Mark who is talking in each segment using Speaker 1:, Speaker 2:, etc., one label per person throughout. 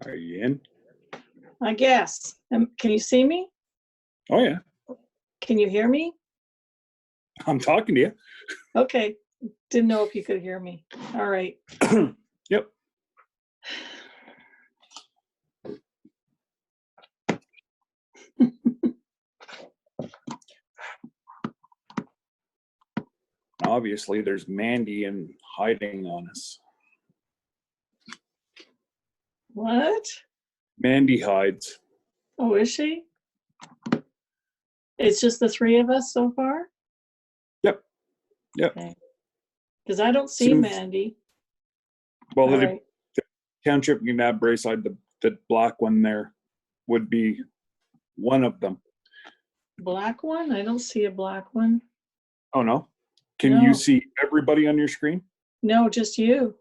Speaker 1: Are you in?
Speaker 2: I guess. Can you see me?
Speaker 1: Oh, yeah.
Speaker 2: Can you hear me?
Speaker 1: I'm talking to you.
Speaker 2: Okay. Didn't know if you could hear me. All right.
Speaker 1: Yep. Obviously, there's Mandy and hiding on us.
Speaker 2: What?
Speaker 1: Mandy hides.
Speaker 2: Oh, is she? It's just the three of us so far?
Speaker 1: Yep. Yep.
Speaker 2: Okay. Because I don't see Mandy.
Speaker 1: Well,
Speaker 2: All
Speaker 1: the
Speaker 2: right.
Speaker 1: township Nab Braeside, the black one there would be one of them.
Speaker 2: Black one? I don't see a black one.
Speaker 1: Oh, no? Can
Speaker 2: No.
Speaker 1: you see everybody on your screen?
Speaker 2: No, just you.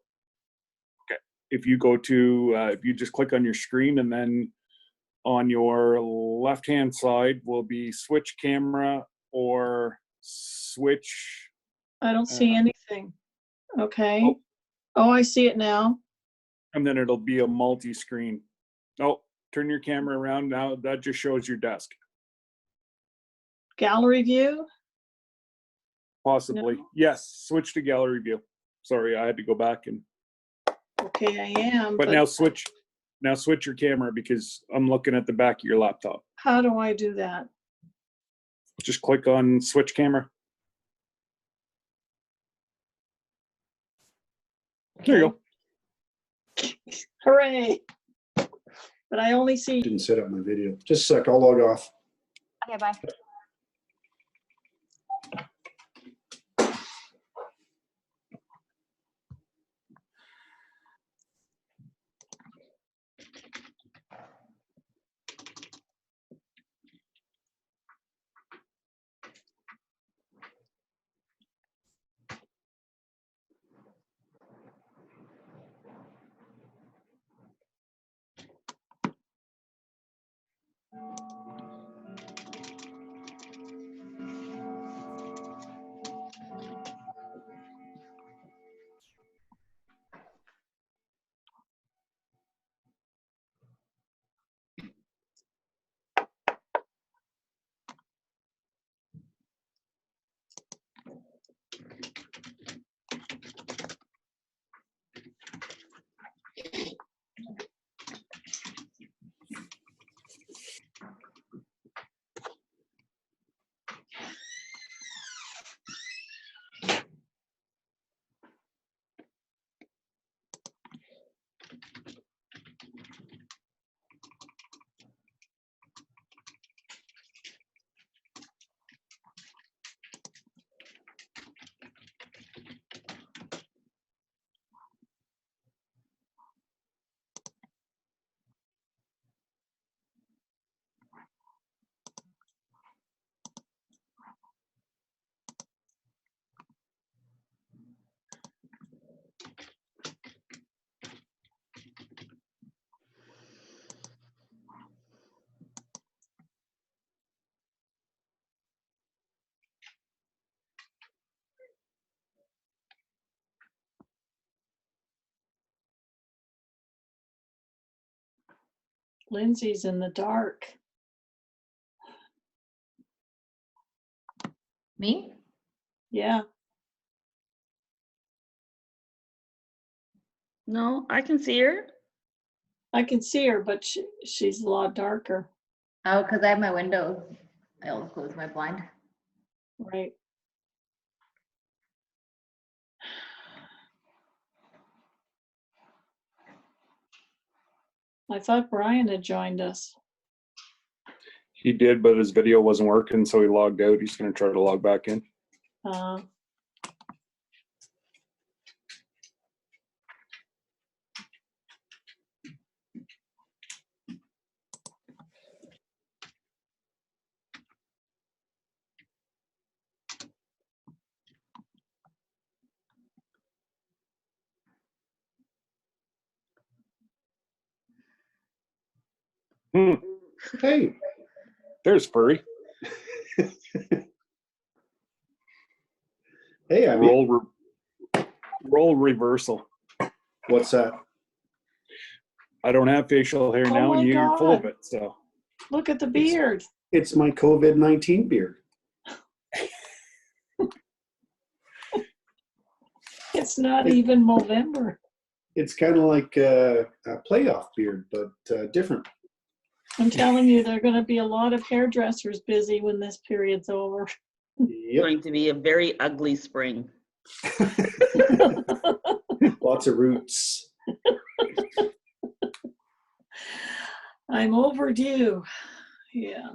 Speaker 1: If you go to, if you just click on your screen, and then on your left-hand side will be switch camera or switch.
Speaker 2: I don't see anything. Okay. Oh, I see it now.
Speaker 1: And then it'll be a multi-screen. Oh, turn your camera around now. That just shows your desk.
Speaker 2: Gallery view?
Speaker 1: Possibly.
Speaker 2: No.
Speaker 1: Yes, switch to gallery view. Sorry, I had to go back and.
Speaker 2: Okay, I am.
Speaker 1: But now switch your camera, because I'm looking at the back of your laptop.
Speaker 2: How do I do that?
Speaker 1: Just click on switch camera. There you go.
Speaker 2: Hooray. But I only see.
Speaker 3: Didn't set up my video. Just a sec, I'll log off.
Speaker 4: Okay, bye.
Speaker 2: Lindsay's in the dark.
Speaker 4: Me?
Speaker 2: Yeah,
Speaker 4: No, I can see her.
Speaker 2: I can see her, but she's a lot darker.
Speaker 4: Oh, because I have my window. I'll close my blind.
Speaker 2: Right. I thought Brian had joined us.
Speaker 1: He did, but his video wasn't working, so he logged out. He's gonna try to log back in.
Speaker 2: Uh,
Speaker 1: Hmm,
Speaker 3: Hey,
Speaker 1: there's Furry.
Speaker 3: hey, I mean,
Speaker 1: Roll reversal.
Speaker 3: what's that?
Speaker 1: I don't have facial hair
Speaker 2: Oh
Speaker 1: now,
Speaker 2: my
Speaker 1: and you're full of
Speaker 2: God.
Speaker 1: it. So
Speaker 2: look at the beard.
Speaker 3: It's my COVID-19 beard.
Speaker 2: It's not even Movember.
Speaker 3: It's kind of like a playoff beard, but different.
Speaker 2: I'm telling you, there are going to be a lot of hairdressers busy when this period's over.
Speaker 3: Yep,
Speaker 4: Going to be a very ugly spring.
Speaker 3: lots of roots.
Speaker 2: I'm overdue. Yeah.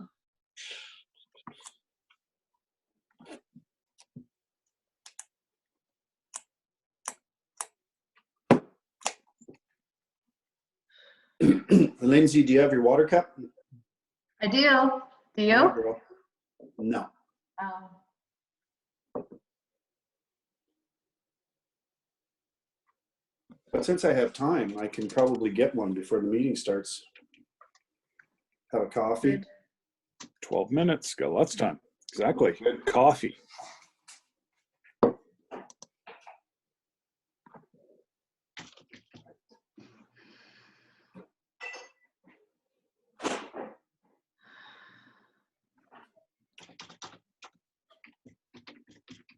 Speaker 3: Lindsay, do you have your water cup?
Speaker 4: I do. Do
Speaker 3: Yeah,
Speaker 4: you?
Speaker 3: girl. No.
Speaker 4: Oh.
Speaker 3: But since I have time, I can probably get one before the meeting starts. Have a coffee.
Speaker 4: Good.
Speaker 1: 12 minutes. Got lots of time. Exactly. Coffee.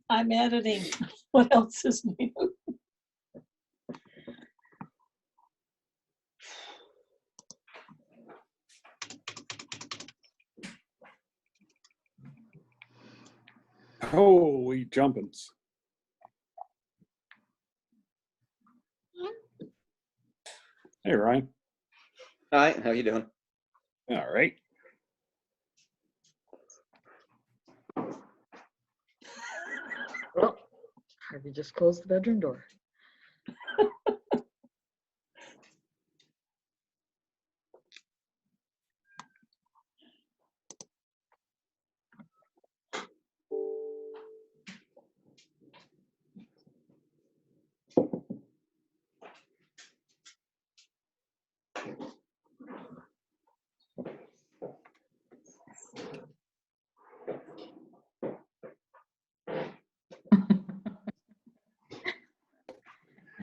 Speaker 2: I'm editing. What else is new?
Speaker 1: Holy jumpins. Hey, Ryan.
Speaker 5: Hi, how you doing?
Speaker 1: All right.
Speaker 4: Oh, Harvey just closed the bedroom door.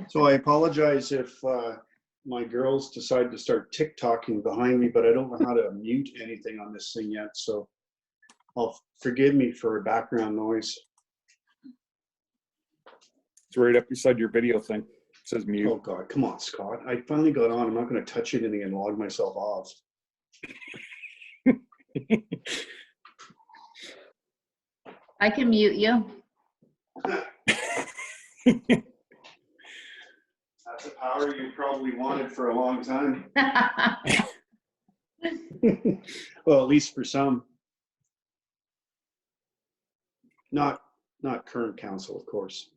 Speaker 3: So I apologize if my girls decide to start TikToking behind me, but I don't know how to mute anything on this thing yet. So forgive me for background noise.
Speaker 1: It's right up beside your video thing. It says mute.
Speaker 3: Oh God, come on, Scott. I finally got on. I'm not going to touch anything and log myself off.
Speaker 4: I can mute you.
Speaker 3: That's a power you probably wanted for a long time. Well, at least for some. Not current council, of course.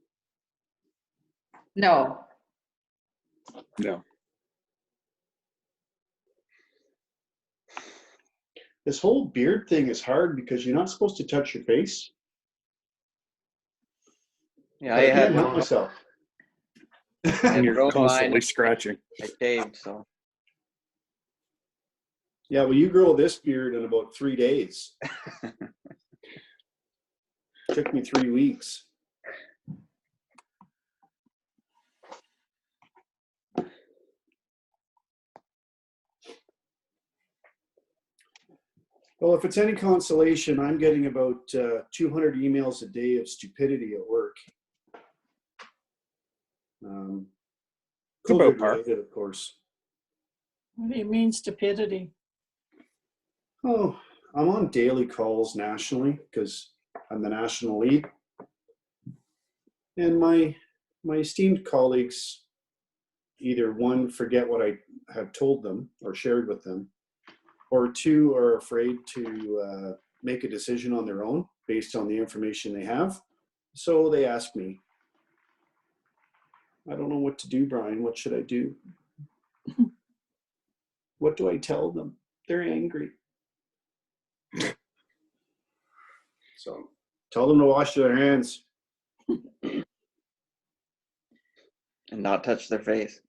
Speaker 4: No.
Speaker 1: No.
Speaker 3: This whole beard thing is hard because you're not supposed to touch your face.
Speaker 5: Yeah,
Speaker 3: But
Speaker 5: I
Speaker 3: I can't
Speaker 5: had
Speaker 3: help myself.
Speaker 1: And you're
Speaker 5: broke
Speaker 1: constantly
Speaker 5: mine.
Speaker 1: scratching.
Speaker 5: I shaved, so
Speaker 3: Yeah, well, you grow this beard in about 3 days. Took me 3 weeks. Well, if it's any consolation, I'm getting about 200 emails a day of stupidity at work.
Speaker 1: It's about
Speaker 3: COVID
Speaker 1: par.
Speaker 3: related, of course.
Speaker 2: What do you mean stupidity?
Speaker 3: Oh, I'm on daily calls nationally because I'm the national lead. And my esteemed colleagues either one, forget what I have told them or shared with them, or two, are afraid to make a decision on their own based on the information they have. So they ask me, I don't know what to do, Brian. What should I do? What do I tell them? They're angry. So tell them to wash their hands.
Speaker 5: And not touch their face.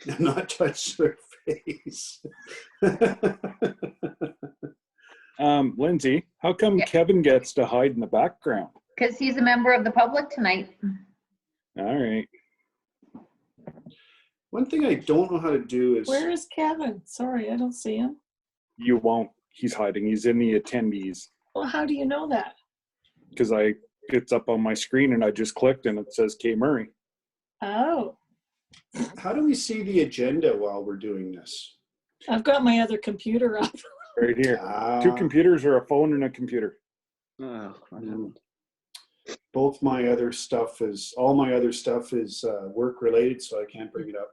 Speaker 3: And not touch their face.
Speaker 1: Lindsay, how come
Speaker 6: Yeah.
Speaker 1: Kevin gets to hide in the background?
Speaker 6: Because he's a member of the public tonight.
Speaker 1: All right.
Speaker 3: One thing I don't know how to do is,
Speaker 2: Where is Kevin? Sorry, I don't see him.
Speaker 1: You won't. He's hiding. He's in the attendees
Speaker 2: Well, how do you know that?
Speaker 1: because it's up on my screen and I just clicked and it says K Murray.
Speaker 2: Oh,
Speaker 3: how do we see the agenda while we're doing this?
Speaker 2: I've got my other computer up.
Speaker 1: Right here. Two computers or a phone and a computer.
Speaker 5: Oh, what
Speaker 3: Mm.
Speaker 5: happened?
Speaker 3: Both my other stuff is, all my other stuff is work related, so I can't bring it up.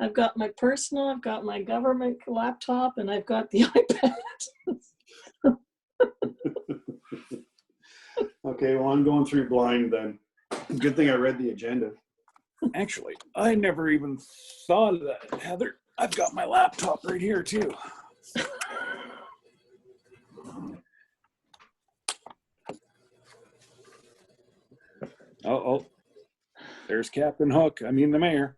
Speaker 2: I've got my personal, I've got my government laptop, and I've got the iPad.
Speaker 3: Okay, well, I'm going through blind then. Good thing I read the agenda.
Speaker 1: Actually, I never even thought of that, Heather. I've got my laptop right here too. Oh, there's Captain Hook. I mean the mayor.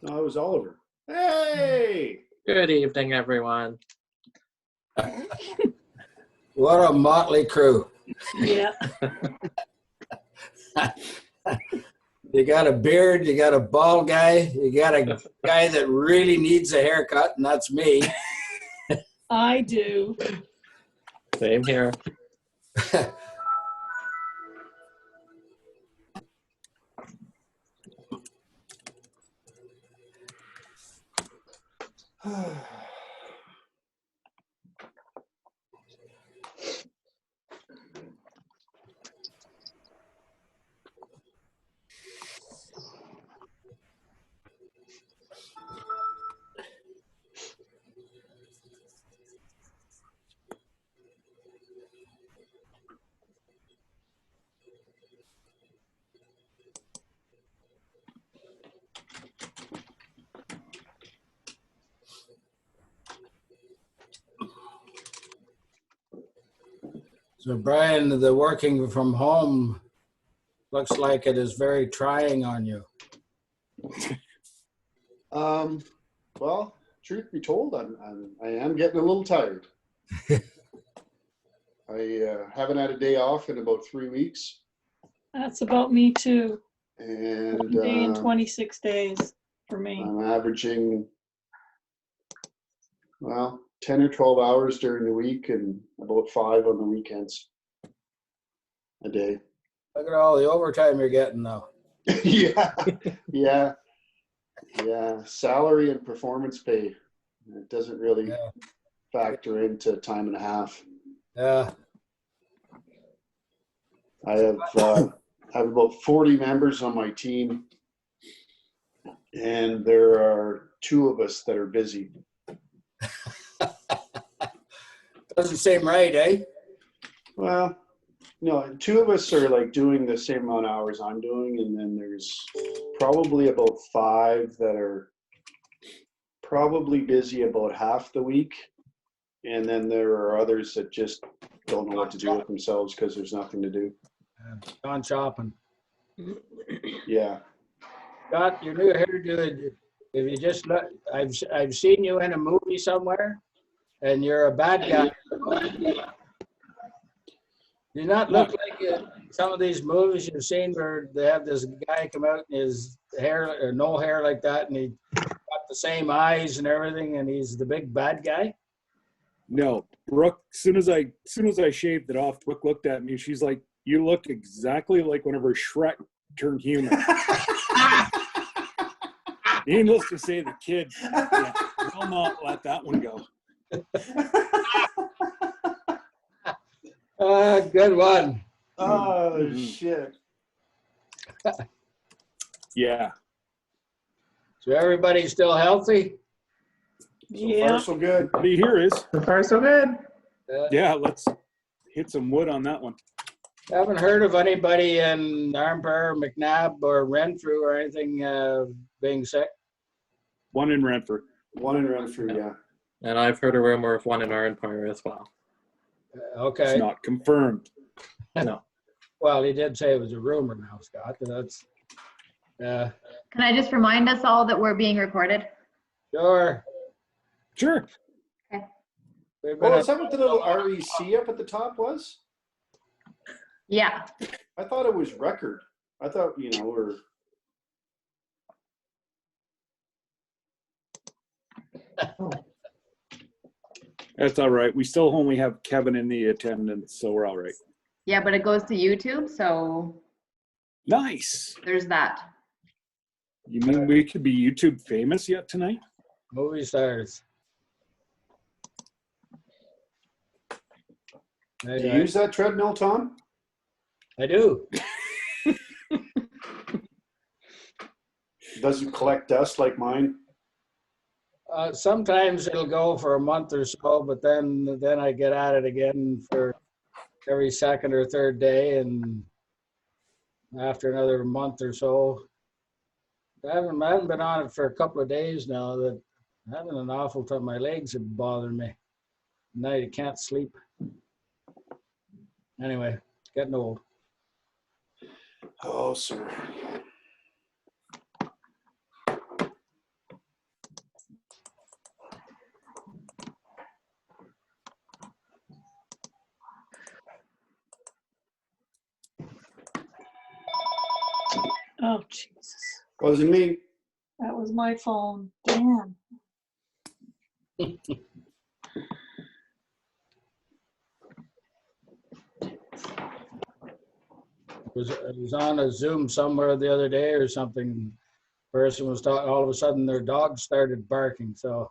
Speaker 3: No, it was Oliver. Hey!
Speaker 7: Good evening, everyone.
Speaker 8: What a motley crew.
Speaker 2: Yeah,
Speaker 8: You got a beard, you got a bald guy, you got a guy that really needs a haircut, and that's me.
Speaker 2: I do.
Speaker 7: Same here.
Speaker 8: So Brian, the working from home looks like it is very trying on you.
Speaker 3: Well, truth be told, I am getting a little tired. I haven't had a day off in about 3 weeks.
Speaker 2: That's about me too.
Speaker 3: And
Speaker 2: 1 day and 26 days for me.
Speaker 3: I'm averaging, well, 10 or 12 hours during the week and about 5 on the weekends a day.
Speaker 8: Look at all the overtime you're getting now.
Speaker 3: Yeah. Salary and performance pay. It doesn't really
Speaker 8: Yeah.
Speaker 3: factor into time and a half.
Speaker 8: Yeah.
Speaker 3: I have about 40 members on my team, and there are 2 of us that are busy.
Speaker 8: Doesn't seem right, eh?
Speaker 3: Well, no, 2 of us are like doing the same amount of hours I'm doing, and then there's probably about 5 that are probably busy about half the week, and then there are others that just don't know what to do with themselves because there's nothing to do.
Speaker 8: Gone shopping.
Speaker 3: Yeah.
Speaker 8: Got your new hairdo. If you just look, I've seen you in a movie somewhere, and you're a bad guy. Do not look like some of these movies you've seen where they have this guy come out and his hair, no hair like that, and he got the same eyes and everything, and he's the big bad guy.
Speaker 1: No, Brooke, soon as I shaved it off, Brooke looked at me. She's like, "You look exactly like whenever Shrek turned human." Needless to say, the kids will not let that one go.
Speaker 8: Good one.
Speaker 3: Oh,
Speaker 1: Mhm.
Speaker 3: shit.
Speaker 1: Yeah.
Speaker 8: So everybody's still healthy?
Speaker 3: So
Speaker 2: Yeah.
Speaker 3: far, so good.
Speaker 1: Everybody here is.
Speaker 5: So far, so good.
Speaker 1: Yeah, let's hit some wood on that one.
Speaker 8: Haven't heard of anybody in Armpire, McNabb, or Renfrew or anything being sick.
Speaker 1: One in Renfrew.
Speaker 3: One in Renfrew, yeah.
Speaker 7: And I've heard a rumor of one in our empire as well.
Speaker 8: Okay.
Speaker 1: It's not confirmed.
Speaker 7: No.
Speaker 8: Well, he did say it was a rumor now, Scott. That's
Speaker 6: Can I just remind us all that we're being recorded?
Speaker 8: sure.
Speaker 1: Sure.
Speaker 8: We've been
Speaker 3: Oh, is that what the little REC up at the top was?
Speaker 6: Yeah.
Speaker 3: I thought it was record. I thought, we're.
Speaker 1: That's all right. We still only have Kevin in the attendance, so we're all right.
Speaker 6: Yeah, but it goes to YouTube, so
Speaker 1: Nice.
Speaker 6: there's that.
Speaker 1: You mean we could be YouTube famous yet tonight?
Speaker 8: movie stars.
Speaker 3: Do you use that treadmill, Tom?
Speaker 8: I do.
Speaker 3: Does it collect dust like mine?
Speaker 8: Sometimes it'll go for a month or so, but then I get at it again for every second or third day, and after another month or so, I haven't been on it for a couple of days now. That I'm having an awful time. My legs are bothering me. At night I can't sleep. Anyway, getting old.
Speaker 3: Oh, sir.
Speaker 2: Oh, Jesus.
Speaker 3: Wasn't me.
Speaker 2: That was my phone. Damn.
Speaker 8: I was on a Zoom somewhere the other day or something. Person was talking, all of a sudden their dog started barking. So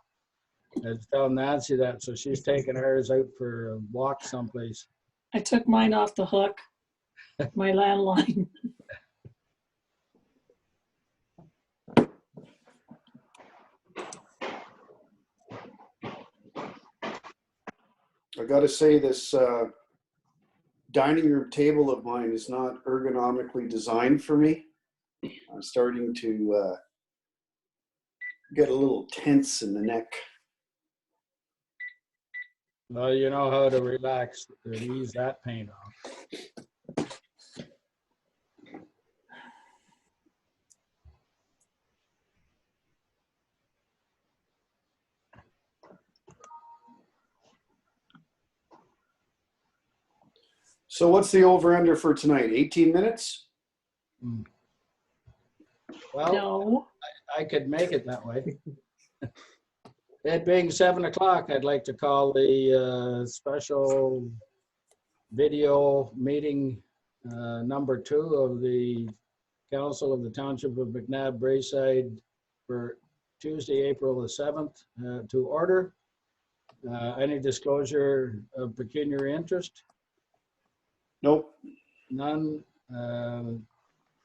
Speaker 8: I was telling Nancy that, so she's taking hers out for a walk someplace.
Speaker 2: I took mine off the hook, my landline.
Speaker 3: I got to say, this dining room table of mine is not ergonomically designed for me. I'm starting to get a little tense in the neck.
Speaker 8: Well, you know how to relax to ease that pain off.
Speaker 3: So what's the over-under for tonight? 18 minutes?
Speaker 8: Well,
Speaker 2: No.
Speaker 8: I could make it that way. It being 7 o'clock, I'd like to call the special video meeting number 2 of the Council of the Township of McNabb Braeside for Tuesday, April the 7th to order. Any disclosure of pecuniary interest?
Speaker 3: Nope.
Speaker 8: None.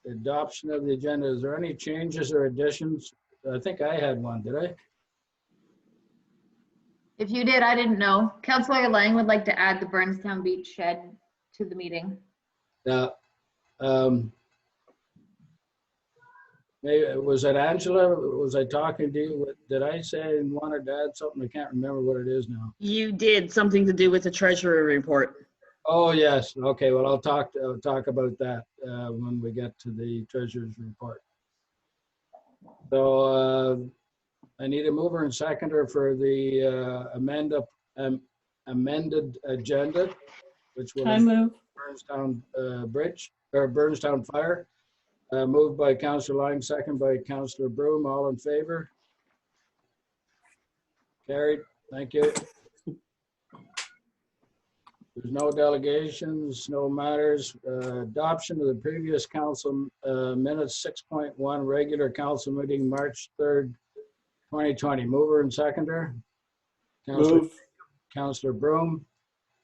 Speaker 8: Adoption of the agenda. Is there any changes or additions? I think I had one, did I?
Speaker 6: If you did, I didn't know. Councillor Lang would like to add the Burnstown Beach shed to the meeting.
Speaker 8: Maybe, was it Angela? Was I talking to you? Did I say I wanted to add something? I can't remember what it is now.
Speaker 9: You did something to do with the treasury report.
Speaker 8: Oh, yes. Okay, well, I'll talk about that when we get to the treasurer's report. So I need a mover and seconder for the amended agenda, which will
Speaker 2: I move.
Speaker 8: Burnstown Bridge or Burnstown Fire. Moved by Councillor Lang, second by Councillor Broom. All in favor? Carried. Thank you. There's no delegations, no matters. Adoption of the previous council minutes, 6.1, regular council meeting, March 3rd, 2020. Mover and seconder. Councillor
Speaker 3: Move.
Speaker 8: Councillor Broom.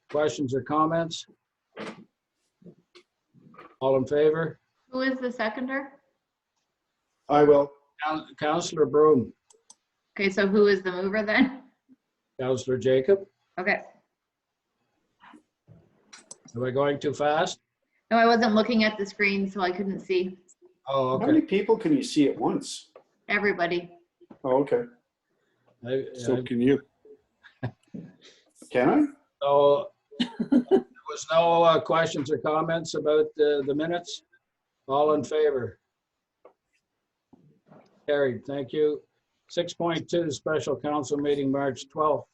Speaker 8: Questions or comments? All in favor?
Speaker 6: Who is the seconder?
Speaker 3: I will.
Speaker 8: Councillor Broom.
Speaker 6: Okay, so who is the mover then?
Speaker 8: Councillor Jacob.
Speaker 6: Okay.
Speaker 8: Am I going too fast?
Speaker 6: No, I wasn't looking at the screen, so I couldn't see
Speaker 8: Oh,
Speaker 3: How many
Speaker 8: okay.
Speaker 3: people can you see at once?
Speaker 6: everybody.
Speaker 3: Oh, okay.
Speaker 1: So can you.
Speaker 3: Can I?
Speaker 8: So there was no questions or comments about the minutes? All in favor? Carried, thank you. 6.2, special council meeting, March 12th.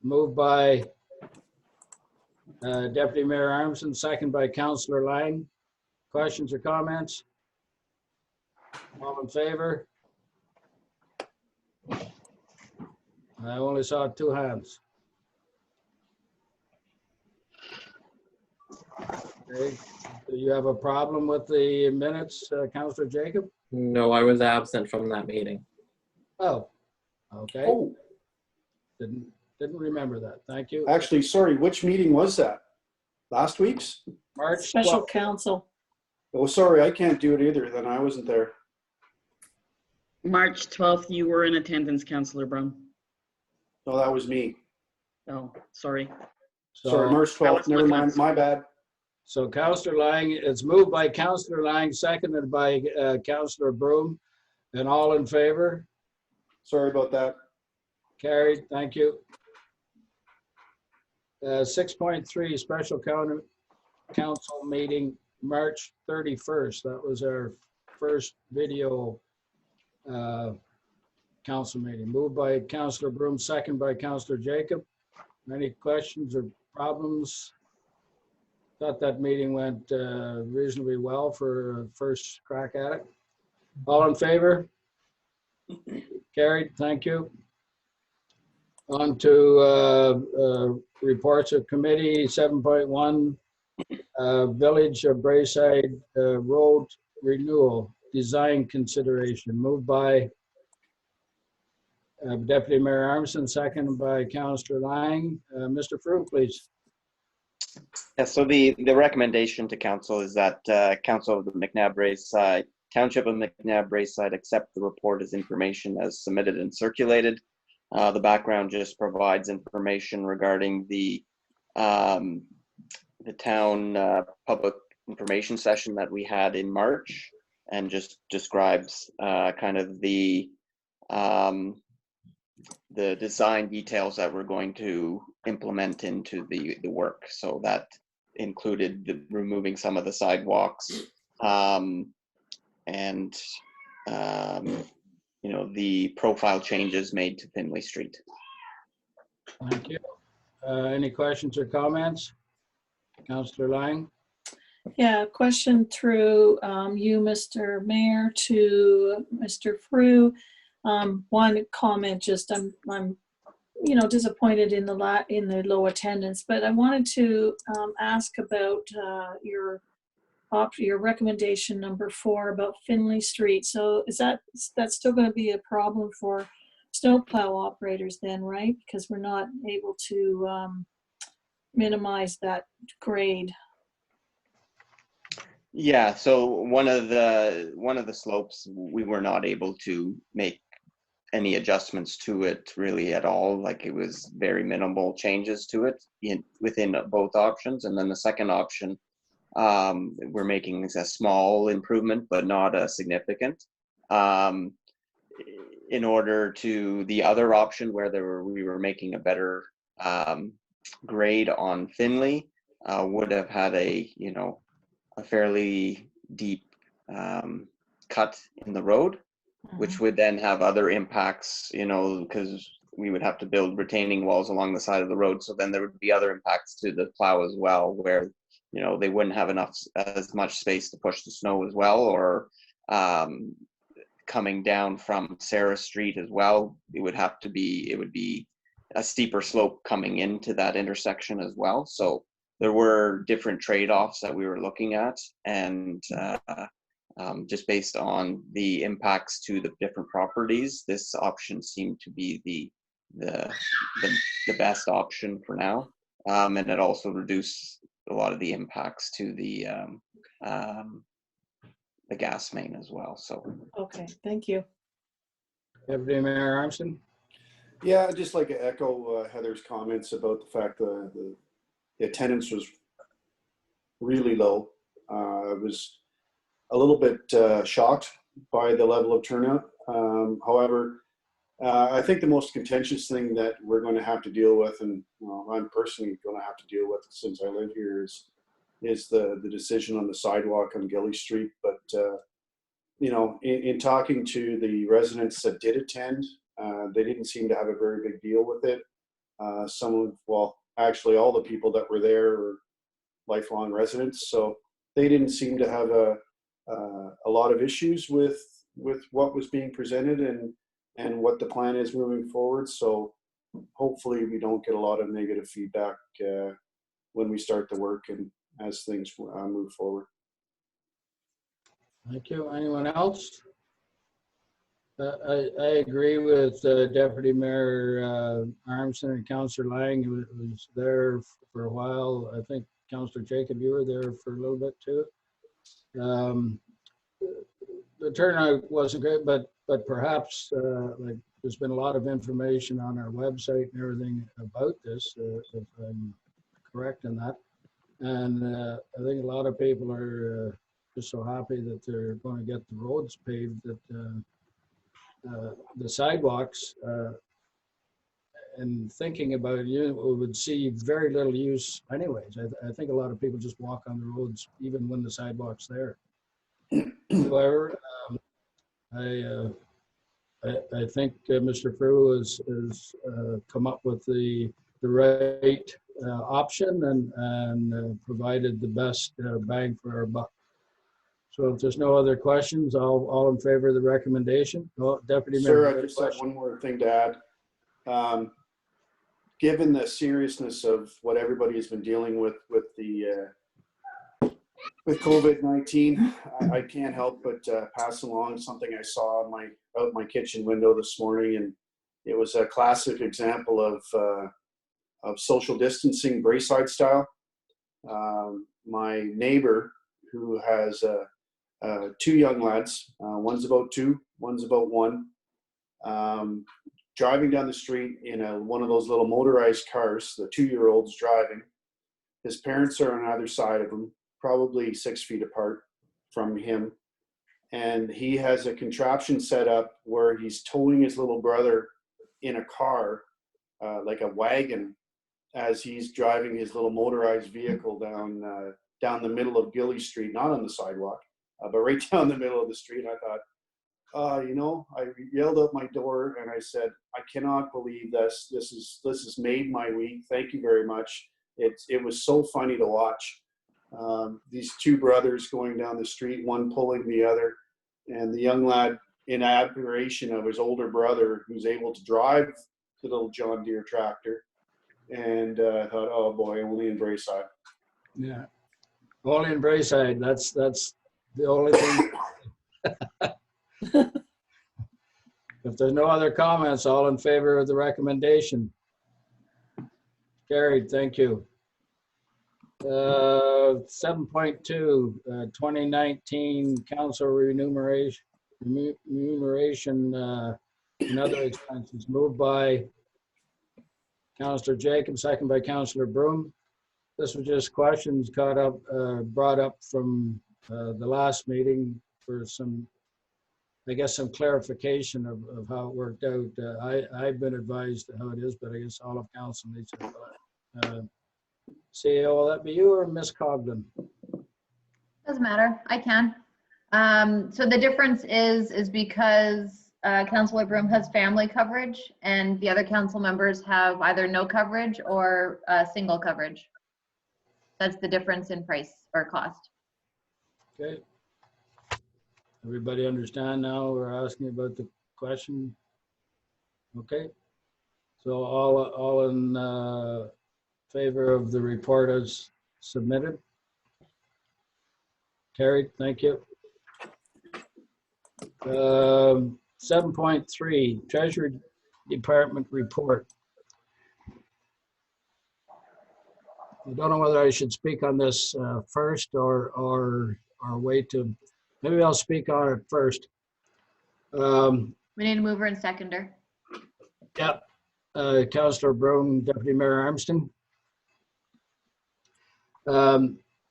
Speaker 8: Moved by Deputy Mayor Armstrong, second by Councillor Lang. Questions or comments? All in favor? I only saw 2 hands. Okay. Do you have a problem with the minutes, Councillor Jacob?
Speaker 7: No, I was absent from that meeting.
Speaker 8: Oh, okay.
Speaker 3: Oh,
Speaker 8: Didn't remember that. Thank you.
Speaker 3: actually, sorry, which meeting was that? Last week's?
Speaker 8: March
Speaker 2: Special
Speaker 8: 12th.
Speaker 2: council.
Speaker 3: Oh, sorry, I can't do it either, then I wasn't there.
Speaker 9: March 12th, you were in attendance, Councillor Brown.
Speaker 3: No, that was me.
Speaker 9: Oh, sorry.
Speaker 3: Sorry, March 12th, never mind, my bad.
Speaker 8: So Councillor Lang, it's moved by Councillor Lang, seconded by Councillor Broom, and all in favor?
Speaker 3: Sorry about that.
Speaker 8: Carried, thank you. 6.3, special council meeting, March 31st. That was our first video council meeting. Moved by Councillor Broom, second by Councillor Jacob. Any questions or problems? Thought that meeting went reasonably well for a first crack at it. All in favor? Carried, thank you. On to reports of committee, 7.1, Village of Braeside Road Renewal Design Consideration, moved by Deputy Mayor Armstrong, seconded by Councillor Lang. Mr. Frew, please.
Speaker 5: Yeah, so the recommendation to council is that council of the McNabb Braeside, Township of McNabb Braeside accept the report as information as submitted and circulated. The background just provides information regarding the town public information session that we had in March, and just describes kind of the design details that we're going to implement into the work. So that included removing some of the sidewalks and you know, the profile changes made to Finley Street.
Speaker 8: Thank you. Any questions or comments? Councillor Lang?
Speaker 2: Yeah, question through you, Mr. Mayor, to Mr. Frew. One comment, just I'm disappointed in the low attendance, but I wanted to ask about your recommendation number 4 about Finley Street. So is that's still going to be a problem for snowplow operators then, right? Because we're not able to minimize that grade.
Speaker 5: Yeah, so one of the slopes, we were not able to make any adjustments to it really at all. Like, it was very minimal changes to it within both options. And then the second option, we're making a small improvement, but not a significant. In order to the other option where we were making a better grade on Finley, would have had a fairly deep cut in the road, which would then have other impacts, because we would have to build retaining walls along the side of the road. So then there would be other impacts to the plow as well, where, they wouldn't have as much space to push the snow as well, or coming down from Sarah Street as well, it would be a steeper slope coming into that intersection as well. So there were different trade-offs that we were looking at, and just based on the impacts to the different properties, this option seemed to be the best option for now, and it also reduced a lot of the impacts to the gas main as well. So
Speaker 2: Okay, thank you.
Speaker 8: Deputy Mayor Armstrong?
Speaker 3: Yeah, I'd just like to echo Heather's comments about the fact that the attendance was really low. I was a little bit shocked by the level of turnout. However, I think the most contentious thing that we're going to have to deal with, and I'm personally going to have to deal with since I live here, is the decision on the sidewalk on Gilly Street. But you know, in talking to the residents that did attend, they didn't seem to have a very big deal with it. Well, actually all the people that were there were lifelong residents, so they didn't seem to have a lot of issues with what was being presented and what the plan is moving forward. So hopefully we don't get a lot of negative feedback when we start the work and as things move forward.
Speaker 8: Thank you. Anyone else? I agree with Deputy Mayor Armstrong and Councillor Lang, who was there for a while. I think Councillor Jacob, you were there for a little bit too. The turnout wasn't great, but perhaps like there's been a lot of information on our website and everything about this, if I'm correct in that. And I think a lot of people are just so happy that they're going to get the roads paved, that the sidewalks, and thinking about it, you would see very little use anyways. I think a lot of people just walk on the roads even when the sidewalk's there. However, I think Mr. Frew has come up with the right option and provided the best bang for our buck. So if there's no other questions, all in favor of the recommendation? Oh, Deputy Mayor.
Speaker 3: Sir, I just have one more thing to add. Given the seriousness of what everybody has been dealing with COVID-19, I can't help but pass along something I saw out my kitchen window this morning, and it was a classic example of social distancing, Braeside style. My neighbor, who has 2 young lads, one's about 2, one's about 1, driving down the street in one of those little motorized cars, the 2-year-old's driving. His parents are on either side of him, probably 6 feet apart from him. And he has a contraption set up where he's towing his little brother in a car, like a wagon, as he's driving his little motorized vehicle down the middle of Gilly Street, not on the sidewalk, but right down the middle of the street. I thought, you know, I yelled out my door and I said, I cannot believe this. This has made my week. Thank you very much. It was so funny to watch. These 2 brothers going down the street, one pulling the other, and the young lad in admiration of his older brother who's able to drive the little John Deere tractor. And I thought, oh boy, only in Braeside.
Speaker 8: Yeah, only in Braeside. That's the only thing. If there's no other comments, all in favor of the recommendation? Carried, thank you. 7.2, 2019 council remuneration and other expenses, moved by Councillor Jacob, second by Councillor Broom. This was just questions brought up from the last meeting for some, I guess, some clarification of how it worked out. I've been advised how it is, but I guess all of council needs to. CEO, will that be you or Ms. Cogden?
Speaker 6: Doesn't matter, I can. So the difference is because Councillor Broom has family coverage and the other council members have either no coverage or single coverage. That's the difference in price or cost.
Speaker 8: Okay. Everybody understand now? We're asking about the question. Okay. So all in favor of the report as submitted? Carried, thank you. 7.3, Treasury Department report. I don't know whether I should speak on this first or wait to, maybe I'll speak on it first.
Speaker 6: We need a mover and seconder.
Speaker 8: Yeah, Councillor Brown, Deputy Mayor Armstrong.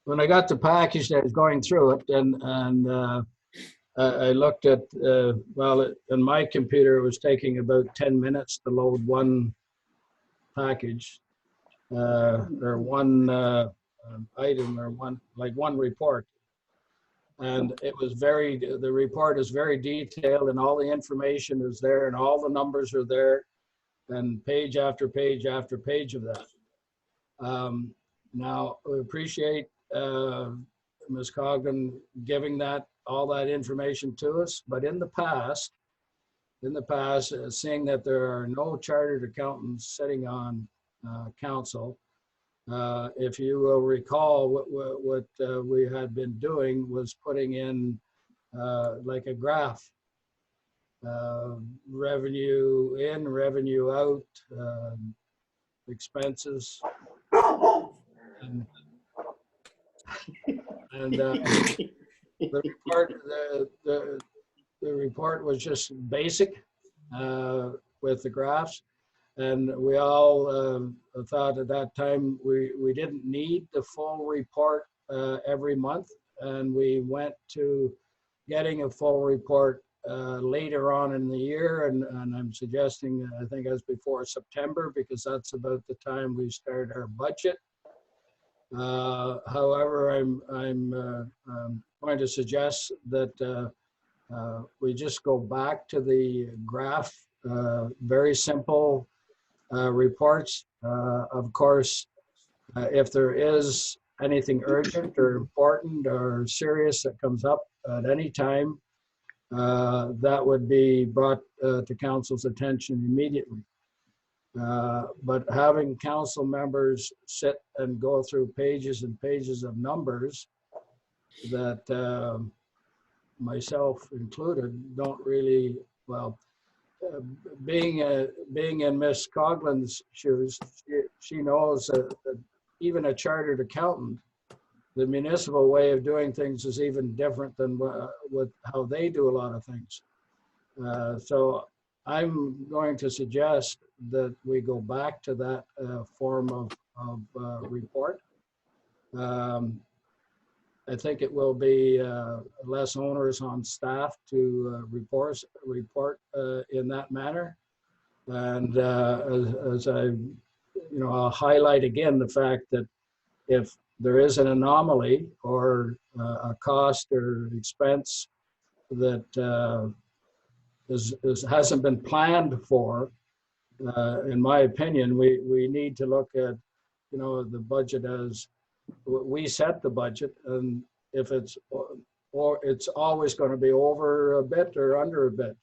Speaker 8: When I got the package, I was going through it, and I looked at, well, on my computer, it was taking about 10 minutes to load one package, or one item, or one report. And it was the report is very detailed, and all the information is there, and all the numbers are there, and page after page after page of that. Now, we appreciate Ms. Coggan giving all that information to us, but in the past, seeing that there are no chartered accountants sitting on council, if you will recall, what we had been doing was putting in like a graph, revenue in, revenue out, expenses, and the report was just basic with the graphs. And we all thought at that time we didn't need the full report every month, and we went to getting a full report later on in the year, and I'm suggesting, I think as before September, because that's about the time we start our budget. However, I'm going to suggest that we just go back to the graph, very simple reports. Of course, if there is anything urgent or important or serious that comes up at any time, that would be brought to council's attention immediately. But having council members sit and go through pages and pages of numbers that myself included don't really, well, being in Miss Coughlin's shoes, she knows that even a chartered accountant, the municipal way of doing things is even different than how they do a lot of things. So I'm going to suggest that we go back to that form of report. I think it will be less onerous on staff to report in that manner. And as I'll highlight again the fact that if there is an anomaly or a cost or expense that hasn't been planned for, in my opinion, we need to look at, the budget as we set the budget, and if it's always going to be over a bit or under a bit,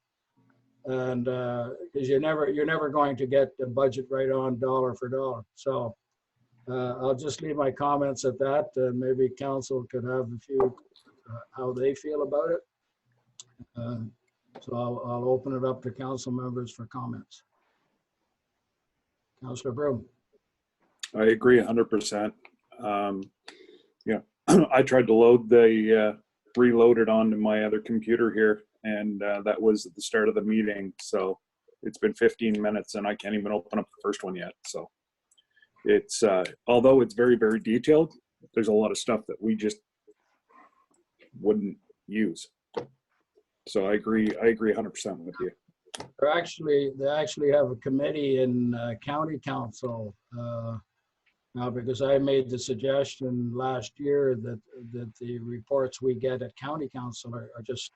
Speaker 8: and because you're never going to get the budget right on dollar for dollar. So I'll just leave my comments at that. Maybe council could have a few how they feel about it. So I'll open it up to council members for comments. Councillor Broom.
Speaker 1: I agree 100%. Yeah, I tried to load reload it onto my other computer here, and that was at the start of the meeting. So it's been 15 minutes and I can't even open up the first one yet. So it's, although it's very, very detailed, there's a lot of stuff that we just wouldn't use. So I agree 100% with you.
Speaker 8: They actually have a committee in county council now, because I made the suggestion last year that the reports we get at county council are just,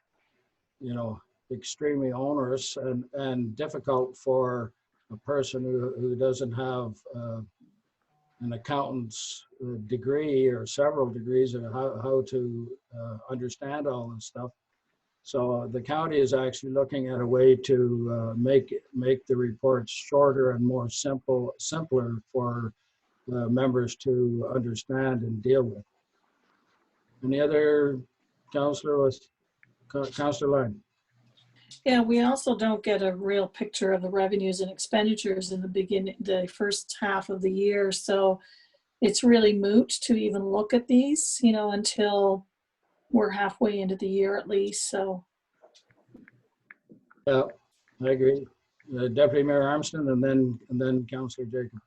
Speaker 8: extremely onerous and difficult for a person who doesn't have an accountant's degree or several degrees, or how to understand all this stuff. So the county is actually looking at a way to make the reports shorter and more simpler for members to understand and deal with. Any other councillor Councillor Lang?
Speaker 2: Yeah, we also don't get a real picture of the revenues and expenditures in the beginning, the first half of the year. So it's really moot to even look at these, until we're halfway into the year at least. So
Speaker 8: Yeah, I agree. Deputy Mayor Armstrong and then Councillor Jacob.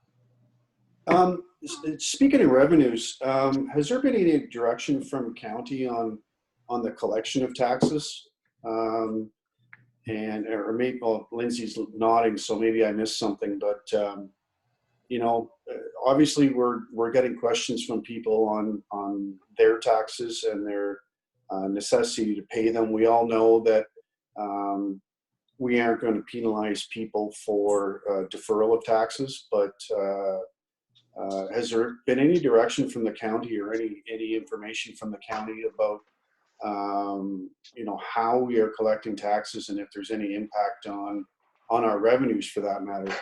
Speaker 3: Speaking of revenues, has there been any direction from county on the collection of taxes? Or maybe, well, Lindsay's nodding, so maybe I missed something, but obviously we're getting questions from people on their taxes and their necessity to pay them. We all know that we aren't going to penalize people for deferral of taxes, but has there been any direction from the county or any information from the county about how we are collecting taxes and if there's any impact on our revenues for that matter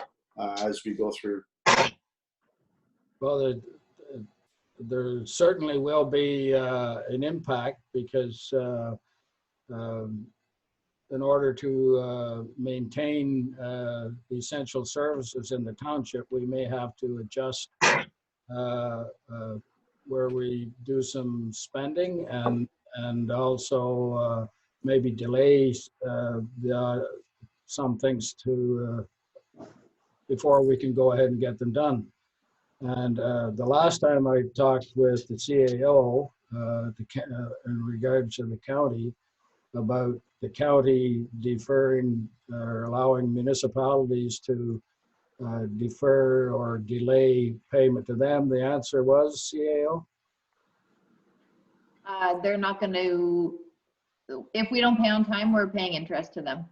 Speaker 3: as we go through?
Speaker 8: Well, there certainly will be an impact because in order to maintain the essential services in the township, we may have to adjust where we do some spending and also maybe delay some things before we can go ahead and get them done. And the last time I talked with the CAO in regards to the county about the county deferring or allowing municipalities to defer or delay payment to them, the answer was CAO?
Speaker 6: They're not going to, if we don't pay on time, we're paying interest to them.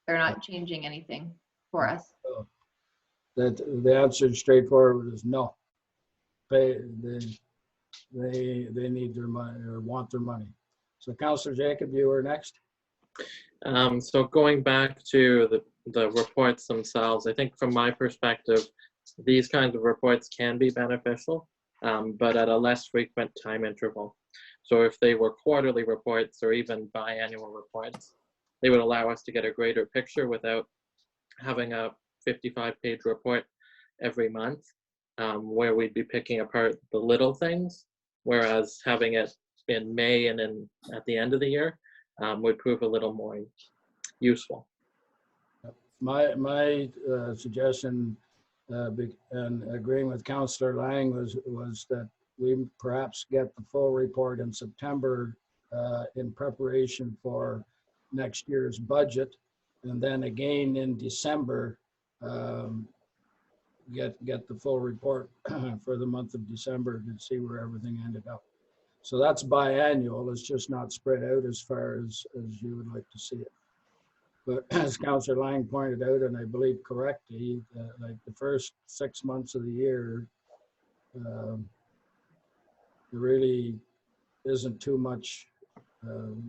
Speaker 6: They're not changing anything for us.
Speaker 8: That the answer straightforward is no. They need their money or want their money. So Councillor Jacob, you were next.
Speaker 7: So going back to the reports themselves, I think from my perspective, these kinds of reports can be beneficial, but at a less frequent time interval. So if they were quarterly reports or even biannual reports, they would allow us to get a greater picture without having a 55-page report every month, where we'd be picking apart the little things, whereas having it in May and then at the end of the year would prove a little more useful.
Speaker 8: My suggestion, and agreeing with Councillor Lang, was that we perhaps get the full report in September in preparation for next year's budget, and then again in December get the full report for the month of December to see where everything ended up. So that's biannual. It's just not spread out as far as you would like to see it. But as Councillor Lang pointed out, and I believe correctly, like the first 6 months of the year, there really isn't too much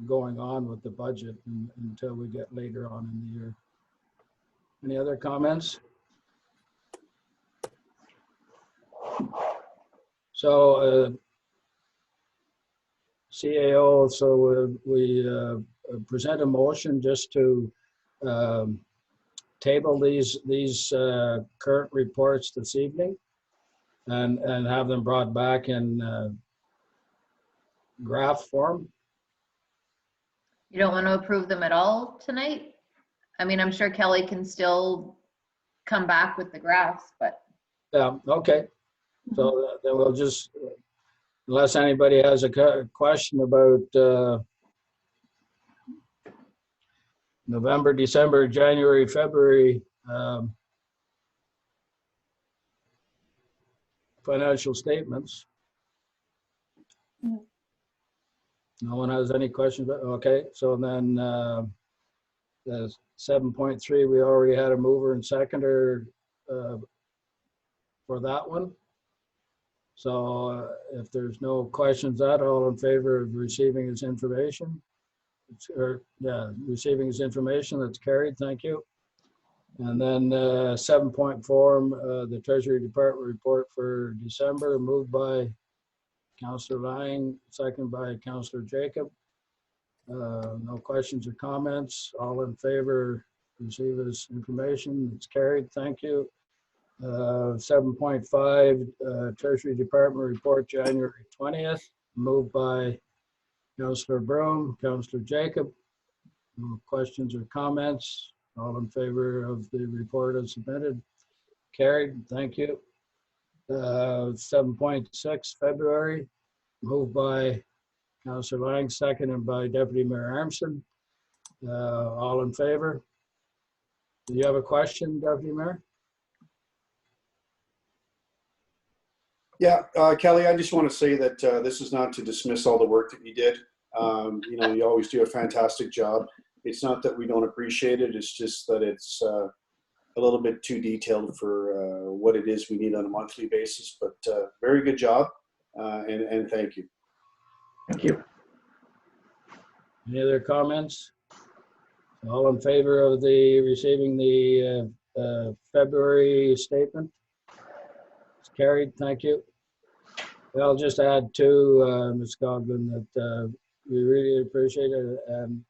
Speaker 8: going on with the budget until we get later on in the year. Any other comments? So CAO, so we present a motion just to table these current reports this evening and have them brought back in graph form.
Speaker 6: You don't want to approve them at all tonight? I mean, I'm sure Kelly can still come back with the graphs, but.
Speaker 8: Yeah, okay. So then we'll just, unless anybody has a question about November, December, January, February financial statements. No one has any questions? Okay, so then the 7.3, we already had a mover and seconder for that one. So if there's no questions, all in favor of receiving his information? Receiving his information, that's carried. Thank you. And then 7.4, the Treasury Department report for December, moved by Councillor Lang, second by Councillor Jacob. No questions or comments. All in favor, receive this information. It's carried. Thank you. 7.5, Treasury Department report, January 20th, moved by Councillor Broom, Councillor Jacob. No questions or comments. All in favor of the report as submitted. Carried. Thank you. 7.6, February, moved by Councillor Lang, seconded by Deputy Mayor Armstrong. All in favor? Do you have a question, Deputy Mayor?
Speaker 3: Yeah, Kelly, I just want to say that this is not to dismiss all the work that you did. You know, you always do a fantastic job. It's not that we don't appreciate it. It's just that it's a little bit too detailed for what it is we need on a monthly basis. But very good job, and thank you.
Speaker 9: Thank you.
Speaker 8: Any other comments? All in favor of the receiving the February statement? It's carried. Thank you. I'll just add to Ms. Coghlan that we really appreciate it, and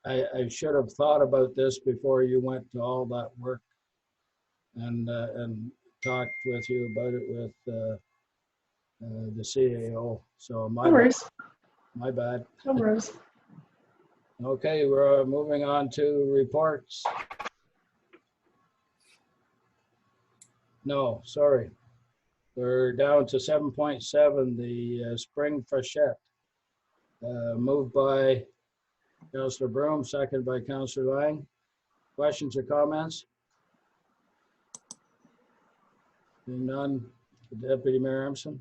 Speaker 8: I should have thought about this before you went to all that work and talked with you about it with the CAO. So
Speaker 9: No worries.
Speaker 8: my bad.
Speaker 9: No worries.
Speaker 8: Okay, we're moving on to reports. No, sorry. We're down to 7.7, the spring freshet. Moved by Councillor Broom, seconded by Councillor Lang. Questions or comments? Seeing none. Deputy Mayor Armstrong.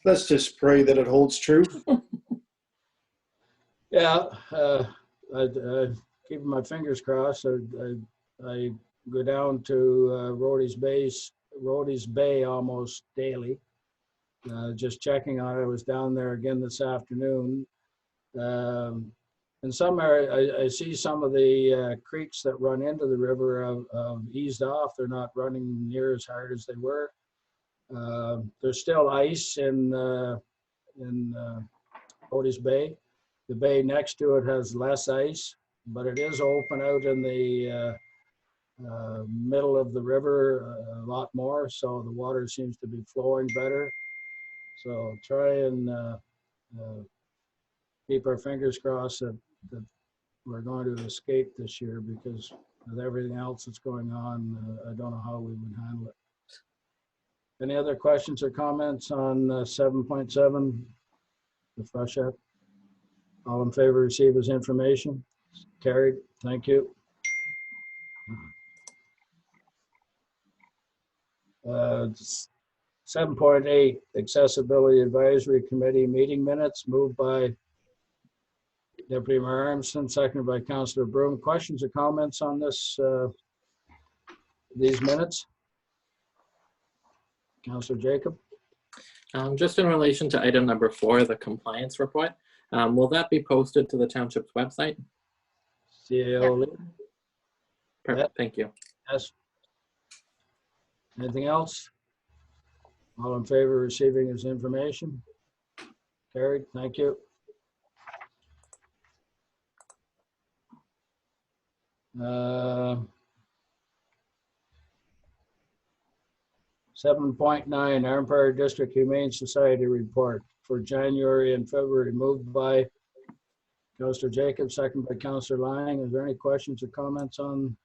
Speaker 3: Let's just pray that it holds true.
Speaker 8: Yeah, I keeping my fingers crossed. I go down to Rhodey's Bay almost daily. Just checking on it. I was down there again this afternoon. And some are, I see some of the creeks that run into the river have eased off. They're not running near as hard as they were. There's still ice in Rhodey's Bay. The bay next to it has less ice, but it is open out in the middle of the river a lot more, so the water seems to be flowing better. So try and keep our fingers crossed that we're going to escape this year, because with everything else that's going on, I don't know how we would handle it. Any other questions or comments on 7.7, the freshet? All in favor, receive as information. Carried. Thank you. 7.8, Accessibility Advisory Committee meeting minutes, moved by Deputy Mayor Armstrong, seconded by Councillor Broom. Questions or comments on this, these minutes? Councillor Jacob?
Speaker 7: Just in relation to item number 4, the compliance report, will that be posted to the township's website?
Speaker 8: CAO.
Speaker 7: Perfect, thank you.
Speaker 8: Yes. Anything else? All in favor of receiving his information? Carried. Thank you. Uh, 7.9, Empire District Humane Society report for January and February, moved by Councillor Jacob, second by Councillor Lang. Is there any questions or comments on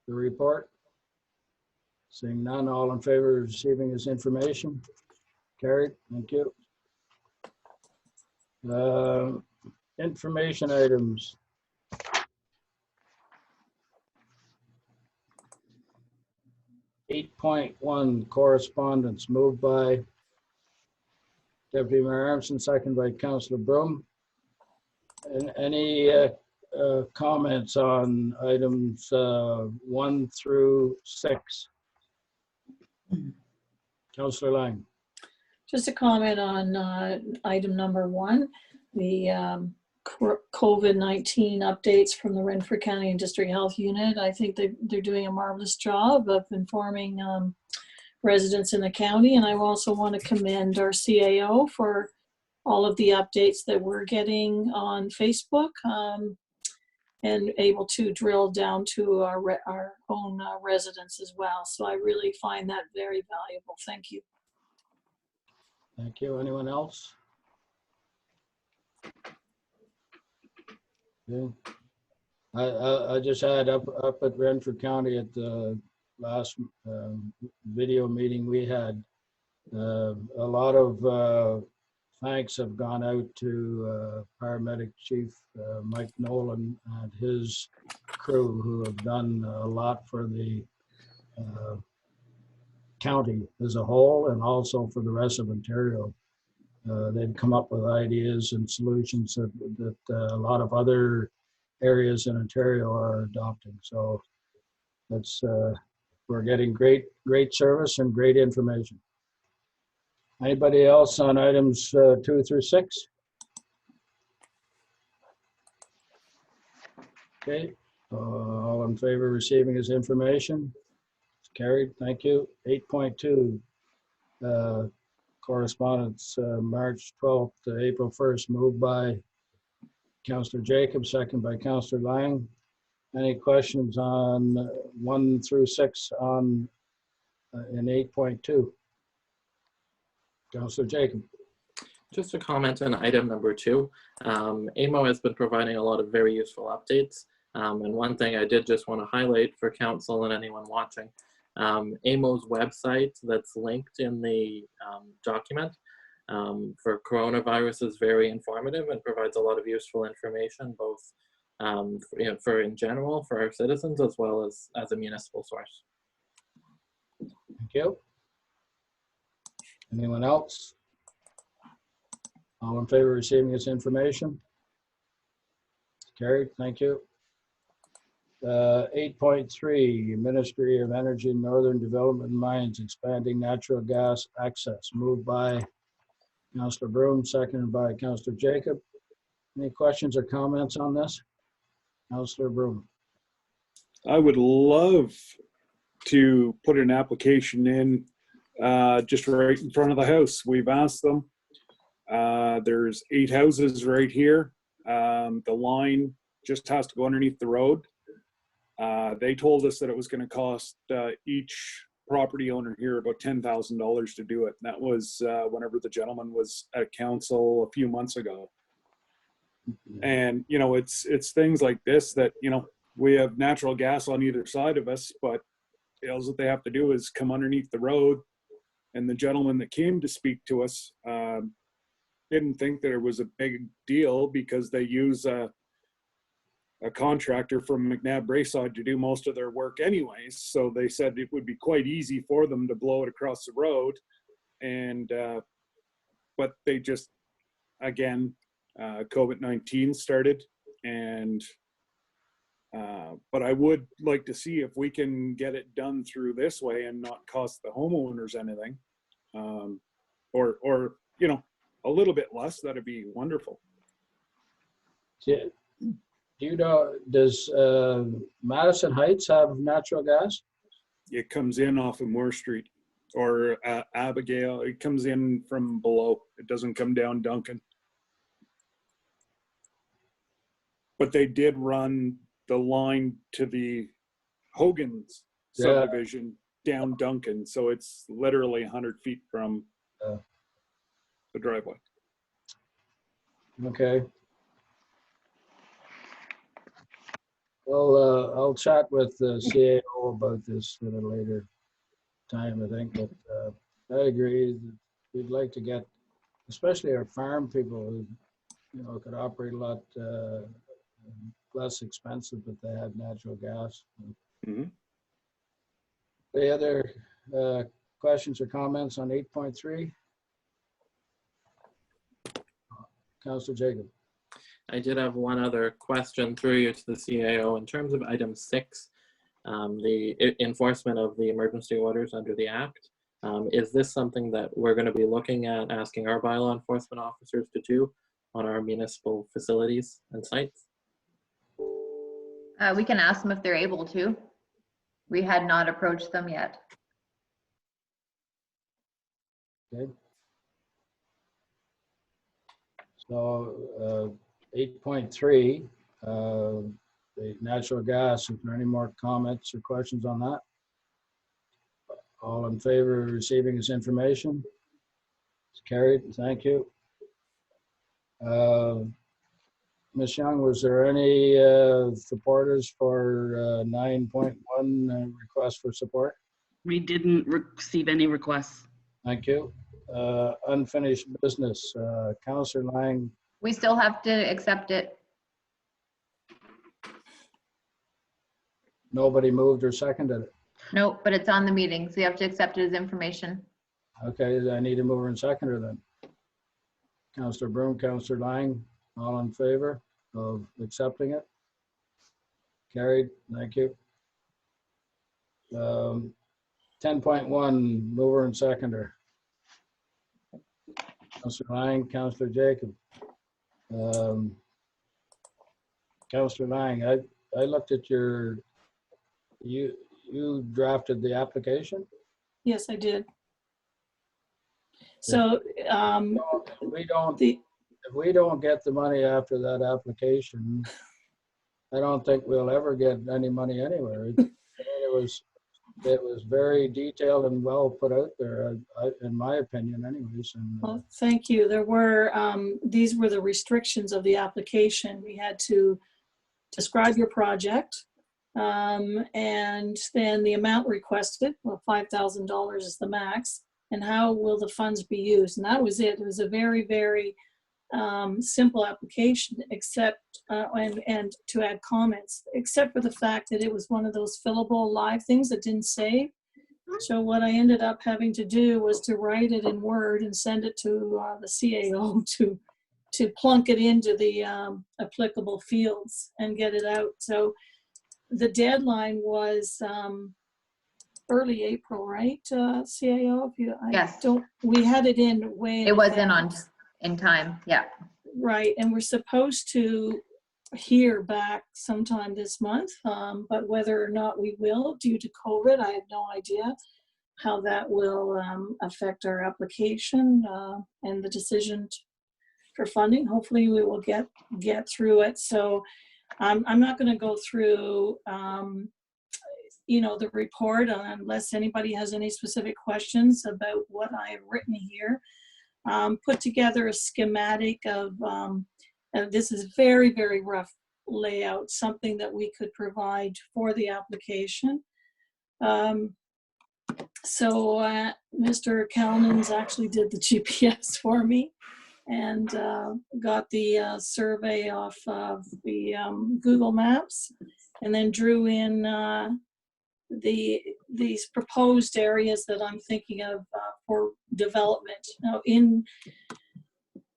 Speaker 8: the report? Seeing none, all in favor of receiving this information? Carried. Thank you. Information items. .1 correspondence, moved by Deputy Mayor Armstrong, second by Councillor Broom. Any comments on items 1 through 6? Councillor Lang.
Speaker 2: Just a comment on item number 1, the COVID-19 updates from the Renfrew County and District Health Unit. I think they're doing a marvelous job of informing residents in the county. And I also want to commend our CAO for all of the updates that we're getting on Facebook, and able to drill down to our own residents as well. So I really find that very valuable. Thank you.
Speaker 8: Thank you. Anyone else? Okay. I just had up at Renfrew County at the last video meeting we had, a lot of thanks have gone out to paramedic chief Mike Nolan and his crew, who have done a lot for the county as a whole and also for the rest of Ontario. They've come up with ideas and solutions that a lot of other areas in Ontario are adopting. So that's we're getting great service and great information. Anybody else on items 2 through 6? Okay, all in favor of receiving this information? It's carried. Thank you. 8.2. Correspondence, March 12th to April 1st, moved by Councillor Jacob, second by Councillor Lang. Any questions on 1 through 6 on in 8.2? Councillor Jacob.
Speaker 7: Just a comment on item number 2. AMO has been providing a lot of very useful updates. And one thing I did just want to highlight for council and anyone watching, AMO's website that's linked in the document for coronavirus is very informative and provides a lot of useful information, both for in general for our citizens as well as a municipal source.
Speaker 8: Thank you. Anyone else? All in favor of receiving this information? Carried. Thank you. 8.3, Ministry of Energy Northern Development Mines expanding natural gas access, moved by Councillor Broom, seconded by Councillor Jacob. Any questions or comments on this? Councillor Broom.
Speaker 1: I would love to put an application in just right in front of the house. We've asked them. There's 8 houses right here. The line just has to go underneath the road. They told us that it was going to cost each property owner here about $10,000 to do it. And that was whenever the gentleman was at council a few months ago. And, you know, it's things like this that, you know, we have natural gas on either side of us, but all that they have to do is come underneath the road. And the gentleman that came to speak to us didn't think that it was a big deal because they use a contractor from McNabb Braeside to do most of their work anyways. So they said it would be quite easy for them to blow it across the road. And, but they just, again, COVID-19 started. And, but I would like to see if we can get it done through this way and not cost the homeowners anything. Or, you know, a little bit less, that'd be wonderful.
Speaker 8: Yeah. Do you know, does Madison Heights have natural gas?
Speaker 1: It comes in off of Moore Street or Abigail. It comes in from below. It doesn't come down Duncan. But they did run the line to the Hogan's subdivision down Duncan. So it's literally 100 feet from the driveway.
Speaker 8: Okay. Well, I'll chat with the CAO about this at a later time, I think. But I agree that we'd like to get, especially our farm people who, you know, could operate a lot less expensive if they had natural gas.
Speaker 1: Mm-hmm.
Speaker 8: Any other questions or comments on 8.3? Councillor Jacob.
Speaker 7: I did have one other question through you to the CAO in terms of item 6, the enforcement of the emergency orders under the Act. Is this something that we're going to be looking at asking our bylaw enforcement officers to do? on our municipal facilities and sites?
Speaker 6: We can ask them if they're able to. We had not approached them yet.
Speaker 8: Okay. So 8.3, the natural gas, is there any more comments or questions on that? All in favor of receiving this information? It's carried, thank you. Ms. Young, was there any supporters for 9.1 request for support?
Speaker 9: We didn't receive any requests.
Speaker 8: Thank you. Unfinished business, Councillor Lang.
Speaker 6: We still have to accept it.
Speaker 8: Nobody moved or seconded it.
Speaker 6: Nope, but it's on the meeting, so you have to accept it as information.
Speaker 8: Okay, I need a mover and seconder then. Councillor Broom, Councillor Lang, all in favor of accepting it? Carried, thank you. 10.1, mover and seconder. Councillor Lang, Councillor Jacob. Councillor Lang, I looked at your, you drafted the application?
Speaker 2: Yes, I did. So
Speaker 8: If we don't get the money after that application, I don't think we'll ever get any money anywhere. It was very detailed and well put out there, in my opinion anyways. And,
Speaker 2: well, thank you. There were, these were the restrictions of the application. We had to describe your project, and then the amount requested, well, $5,000 is the max, and how will the funds be used? And that was it. It was a very, very simple application, except, and to add comments, except for the fact that it was one of those fillable live things that didn't save. So what I ended up having to do was to write it in Word and send it to the CAO to plunk it into the applicable fields and get it out. So the deadline was early April, right, CAO?
Speaker 6: Yes.
Speaker 2: We had it in way in
Speaker 6: It was in
Speaker 2: advance.
Speaker 6: in time, yeah.
Speaker 2: Right, and we're supposed to hear back sometime this month, but whether or not we will due to COVID, I have no idea how that will affect our application and the decision for funding. Hopefully we will get through it. So I'm not going to go through the report unless anybody has any specific questions about what I have written here. Put together a schematic of, and this is very, very rough layout, something that we could provide for the application. So Mr. Kalnins actually did the GPS for me and got the survey off of the Google Maps, and then drew in these proposed areas that I'm thinking of for development. Now, in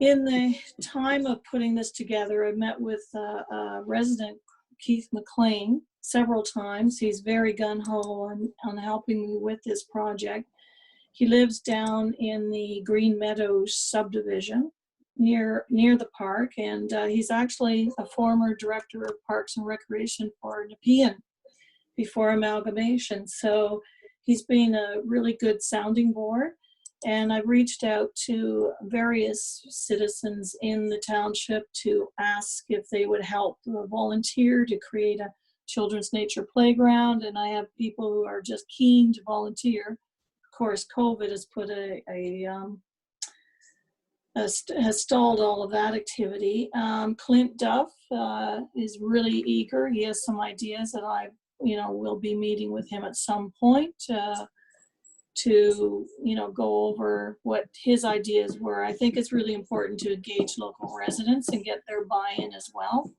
Speaker 2: the time of putting this together, I met with resident Keith McLean several times. He's very gung-ho on helping me with this project. He lives down in the Green Meadows subdivision near the park, and he's actually a former director of Parks and Recreation for Nepean before amalgamation. So he's been a really good sounding board. And I've reached out to various citizens in the township to ask if they would help volunteer to create a children's nature playground. And I have people who are just keen to volunteer. Of course, COVID has put has stalled all of that activity. Clint Duff is really eager. He has some ideas that I will be meeting with him at some point to go over what his ideas were. I think it's really important to engage local residents and get their buy-in as well.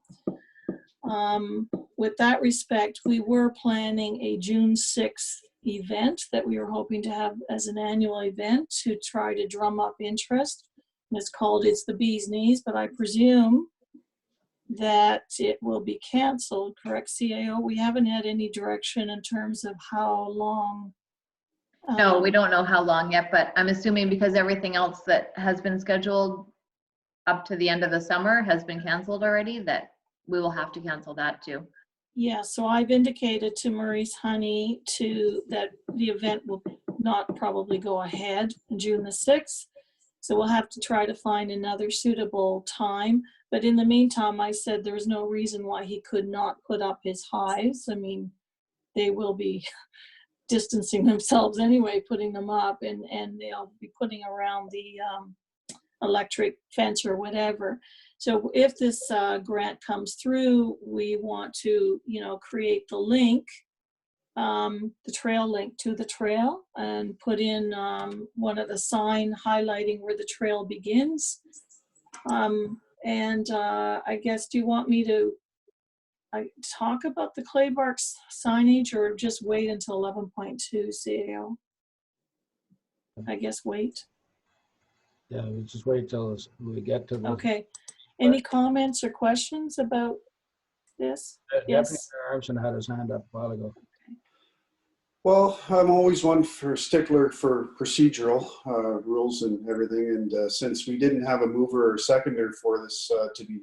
Speaker 2: With that respect, we were planning a June 6th event that we were hoping to have as an annual event to try to drum up interest. And it's called It's the Bee's Knees, but I presume that it will be canceled, correct, CAO? We haven't had any direction in terms of how long.
Speaker 6: No, we don't know how long yet, but I'm assuming because everything else that has been scheduled up to the end of the summer has been canceled already, that we will have to cancel that too.
Speaker 2: Yeah, so I've indicated to Maurice Honey that the event will not probably go ahead on June the 6th. So we'll have to try to find another suitable time. But in the meantime, I said there was no reason why he could not put up his hives. I mean, they will be distancing themselves anyway, putting them up, and they'll be putting around the electric fence or whatever. So if this grant comes through, we want to, create the link, the trail link to the trail, and put in one of the sign highlighting where the trail begins. I guess, do you want me to talk about the clay bark signage, or just wait until 11.2 CAO? I guess wait.
Speaker 8: Yeah, we just wait till we get to the.
Speaker 2: Okay. Any comments or questions about this?
Speaker 8: Deputy
Speaker 2: Yes.
Speaker 8: Mayor Armstrong had his hand up a while ago.
Speaker 3: Well, I'm always one for stickler for procedural rules and everything. And since we didn't have a mover or seconder for this to be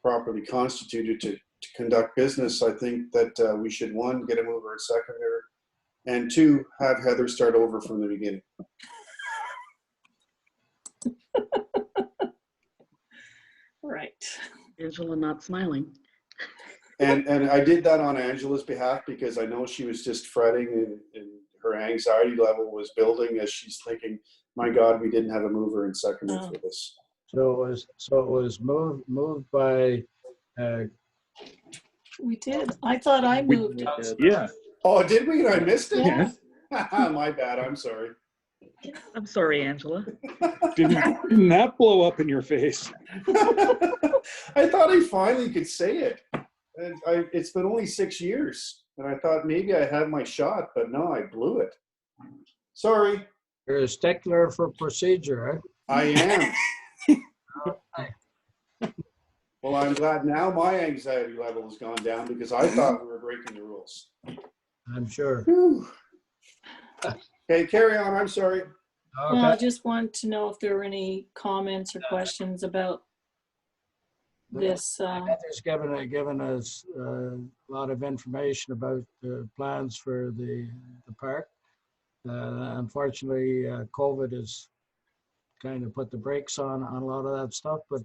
Speaker 3: properly constituted to conduct business, I think that we should, one, get a mover or seconder, and two, have Heather start over from the beginning.
Speaker 2: Right.
Speaker 9: Angela not smiling.
Speaker 3: And I did that on Angela's behalf because I know she was just fretting and her anxiety level was building as she's thinking, my God, we didn't have a mover and seconder for this.
Speaker 8: So it was moved by.
Speaker 2: We did. I thought I moved it.
Speaker 1: Yeah.
Speaker 3: Oh, did we? I missed it?
Speaker 2: Yeah.
Speaker 3: My bad. I'm sorry.
Speaker 9: I'm sorry, Angela.
Speaker 1: Didn't that blow up in your face?
Speaker 3: I thought I finally could say it. And it's been only 6 years. And I thought maybe I had my shot, but no, I blew it. Sorry.
Speaker 8: You're a stickler for procedure, eh?
Speaker 3: I am. Well, I'm glad now my anxiety level has gone down because I thought we were breaking the rules.
Speaker 8: I'm sure.
Speaker 3: Whew. Okay, carry on. I'm sorry.
Speaker 2: Well, I
Speaker 8: Okay.
Speaker 2: just want to know if there were any comments or questions about this.
Speaker 8: Heather's given us a lot of information about the plans for the park. Unfortunately, COVID has kind of put the brakes on a lot of that stuff, but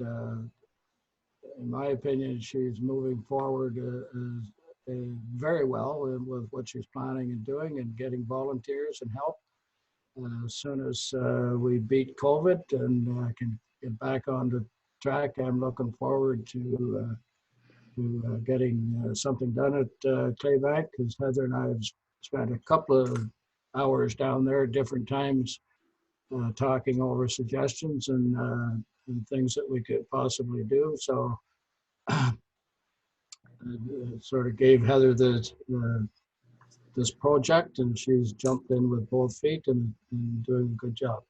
Speaker 8: in my opinion, she's moving forward very well with what she's planning and doing and getting volunteers and help. As soon as we beat COVID and can get back on the track, I'm looking forward to getting something done at Claybank, because Heather and I have spent a couple of hours down there at different times talking over suggestions and things that we could possibly do. So sort of gave Heather this project, and she's jumped in with both feet and doing a good job.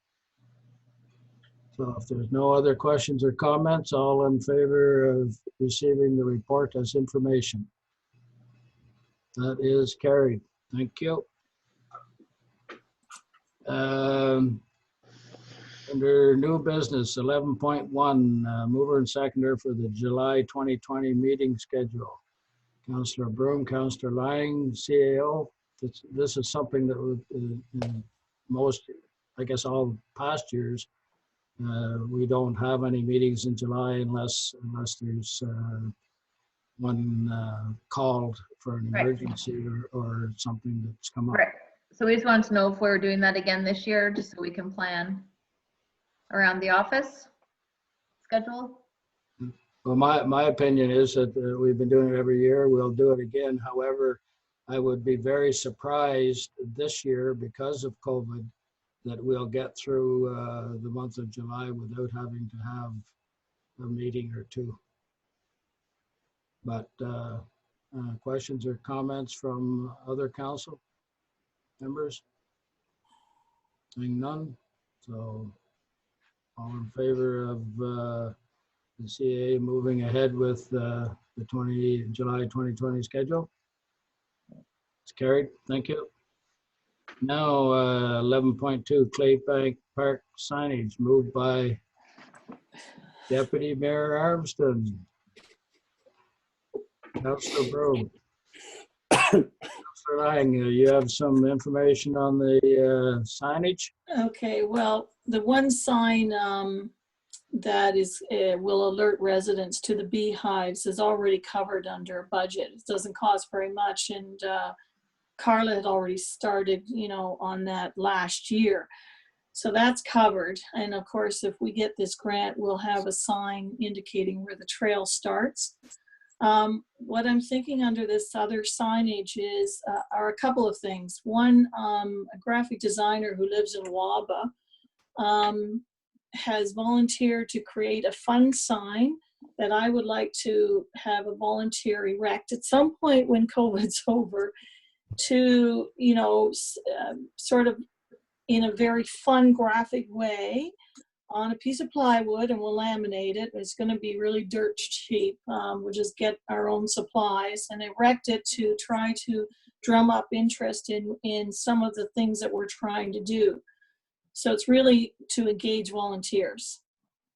Speaker 8: So if there's no other questions or comments, all in favor of receiving the report as information? That is carried. Thank you. Under new business, 11.1, mover and seconder for the July 2020 meeting schedule. Councillor Broom, Councillor Lang, CAO. This is something that in most, I guess, all past years, we don't have any meetings in July unless there's one called for an
Speaker 6: Right.
Speaker 8: emergency or something that's come up.
Speaker 6: Right. So we just wanted to know if we're doing that again this year, just so we can plan around the office schedule.
Speaker 8: Well, my opinion is that we've been doing it every year. We'll do it again. However, I would be very surprised this year because of COVID that we'll get through the month of July without having to have a meeting or two. But questions or comments from other council members? Seeing none. So all in favor of the CAA moving ahead with the July 2020 schedule? It's carried. Thank you. Now 11.2 Claybank Park signage, moved by Deputy Mayor Armstrong. Councillor Broom. Councillor Lang, you have some information on the signage?
Speaker 2: Okay, well, the one sign that is will alert residents to the beehives is already covered under budget. It doesn't cost very much, and Carla had already started, on that last year. So that's covered. And of course, if we get this grant, we'll have a sign indicating where the trail starts. What I'm thinking under this other signage are a couple of things. One, a graphic designer who lives in Waba has volunteered to create a fun sign that I would like to have a volunteer erect at some point when COVID's over to, sort of in a very fun graphic way on a piece of plywood, and we'll laminate it. It's going to be really dirt cheap. We'll just get our own supplies and erect it to try to drum up interest in some of the things that we're trying to do. So it's really to engage volunteers.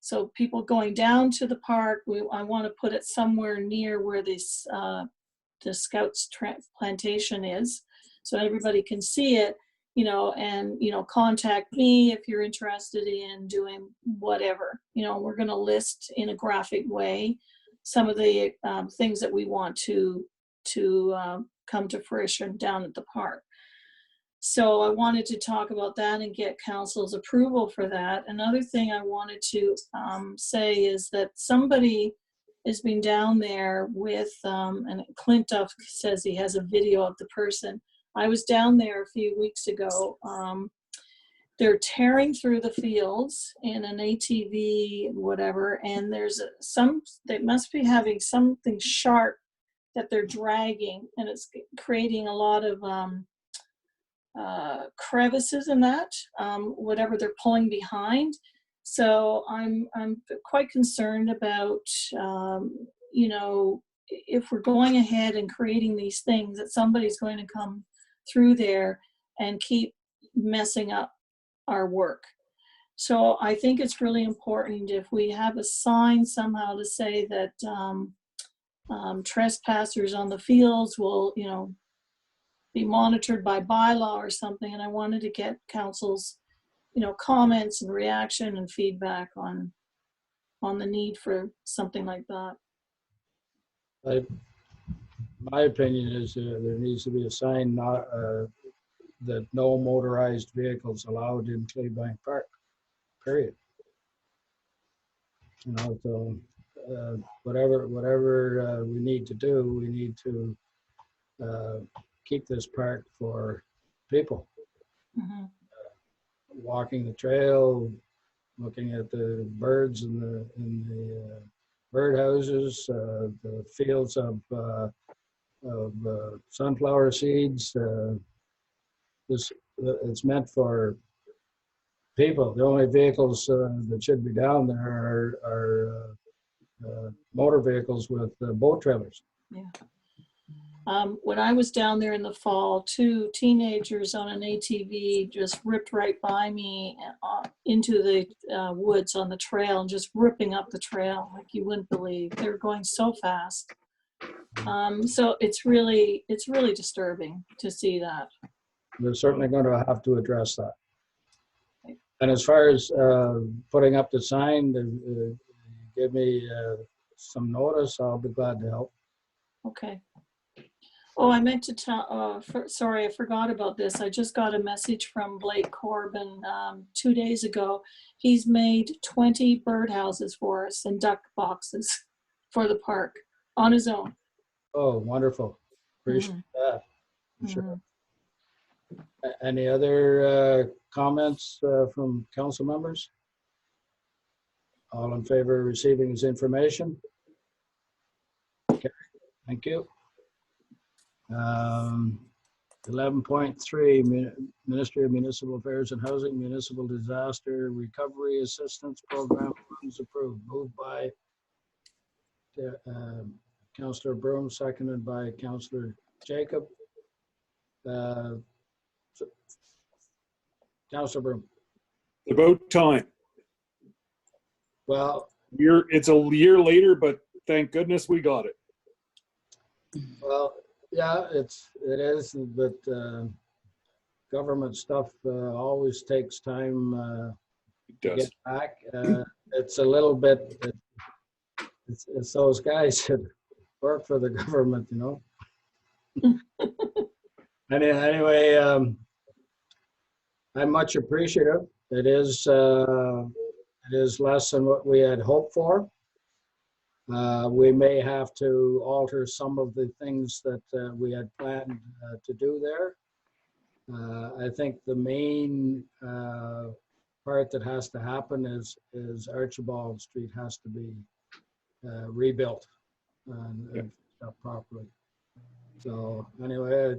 Speaker 2: So people going down to the park, I want to put it somewhere near where this the Scouts plantation is, so everybody can see it, and contact me if you're interested in doing whatever. We're going to list in a graphic way some of the things that we want to come to fruition down at the park. So I wanted to talk about that and get council's approval for that. Another thing I wanted to say is that somebody has been down there with, and Clint Duff says he has a video of the person. I was down there a few weeks ago. They're tearing through the fields in an ATV, whatever, and there's they must be having something sharp that they're dragging, and it's creating a lot of crevices in that, whatever they're pulling behind. So I'm quite concerned about, if we're going ahead and creating these things, that somebody's going to come through there and keep messing up our work. So I think it's really important if we have a sign somehow to say that trespassers on the fields will, be monitored by bylaw or something. And I wanted to get council's, comments and reaction and feedback on the need for something like that.
Speaker 8: My opinion is there needs to be a sign that no motorized vehicles allowed in Clevebank Park, period. So whatever we need to do, we need to keep this park for people.
Speaker 2: Mm-hmm.
Speaker 8: Walking the trail, looking at the birds in the birdhouses, the fields of sunflower seeds. It's meant for people. The only vehicles that should be down there are motor vehicles with boat trailers.
Speaker 2: Yeah. When I was down there in the fall, 2 teenagers on an ATV just ripped right by me into the woods on the trail, and just ripping up the trail like you wouldn't believe. They were going so fast. So it's really disturbing to see that.
Speaker 8: We're certainly going to have to address that. And as far as putting up the sign, give me some notice. I'll be glad to help.
Speaker 2: Okay. Oh, I meant to tell, sorry, I forgot about this. I just got a message from Blake Corbin 2 days ago. He's made 20 birdhouses for us and duck boxes for the park on his own.
Speaker 8: Oh, wonderful. Appreciate that. I'm sure.
Speaker 2: Mm-hmm.
Speaker 8: Any other comments from council members? All in favor of receiving this information? Okay, thank you. 11.3, Ministry of Municipal Affairs and Housing, Municipal Disaster Recovery Assistance Program funds approved. Moved by Councillor Broom, seconded by Councillor Jacob. Councillor Broom.
Speaker 1: About time.
Speaker 8: Well,
Speaker 1: It's a year later, but thank goodness we got it.
Speaker 8: well, yeah, it is, but government stuff always takes time
Speaker 1: It
Speaker 8: to
Speaker 1: does.
Speaker 8: get back. It's a little bit, it's those guys that work for the government, you know. Anyway, I'm much appreciative. It is less than what we had hoped for. We may have to alter some of the things that we had planned to do there. I think the main part that has to happen is Archibald Street has to be rebuilt and fixed up properly. So anyway,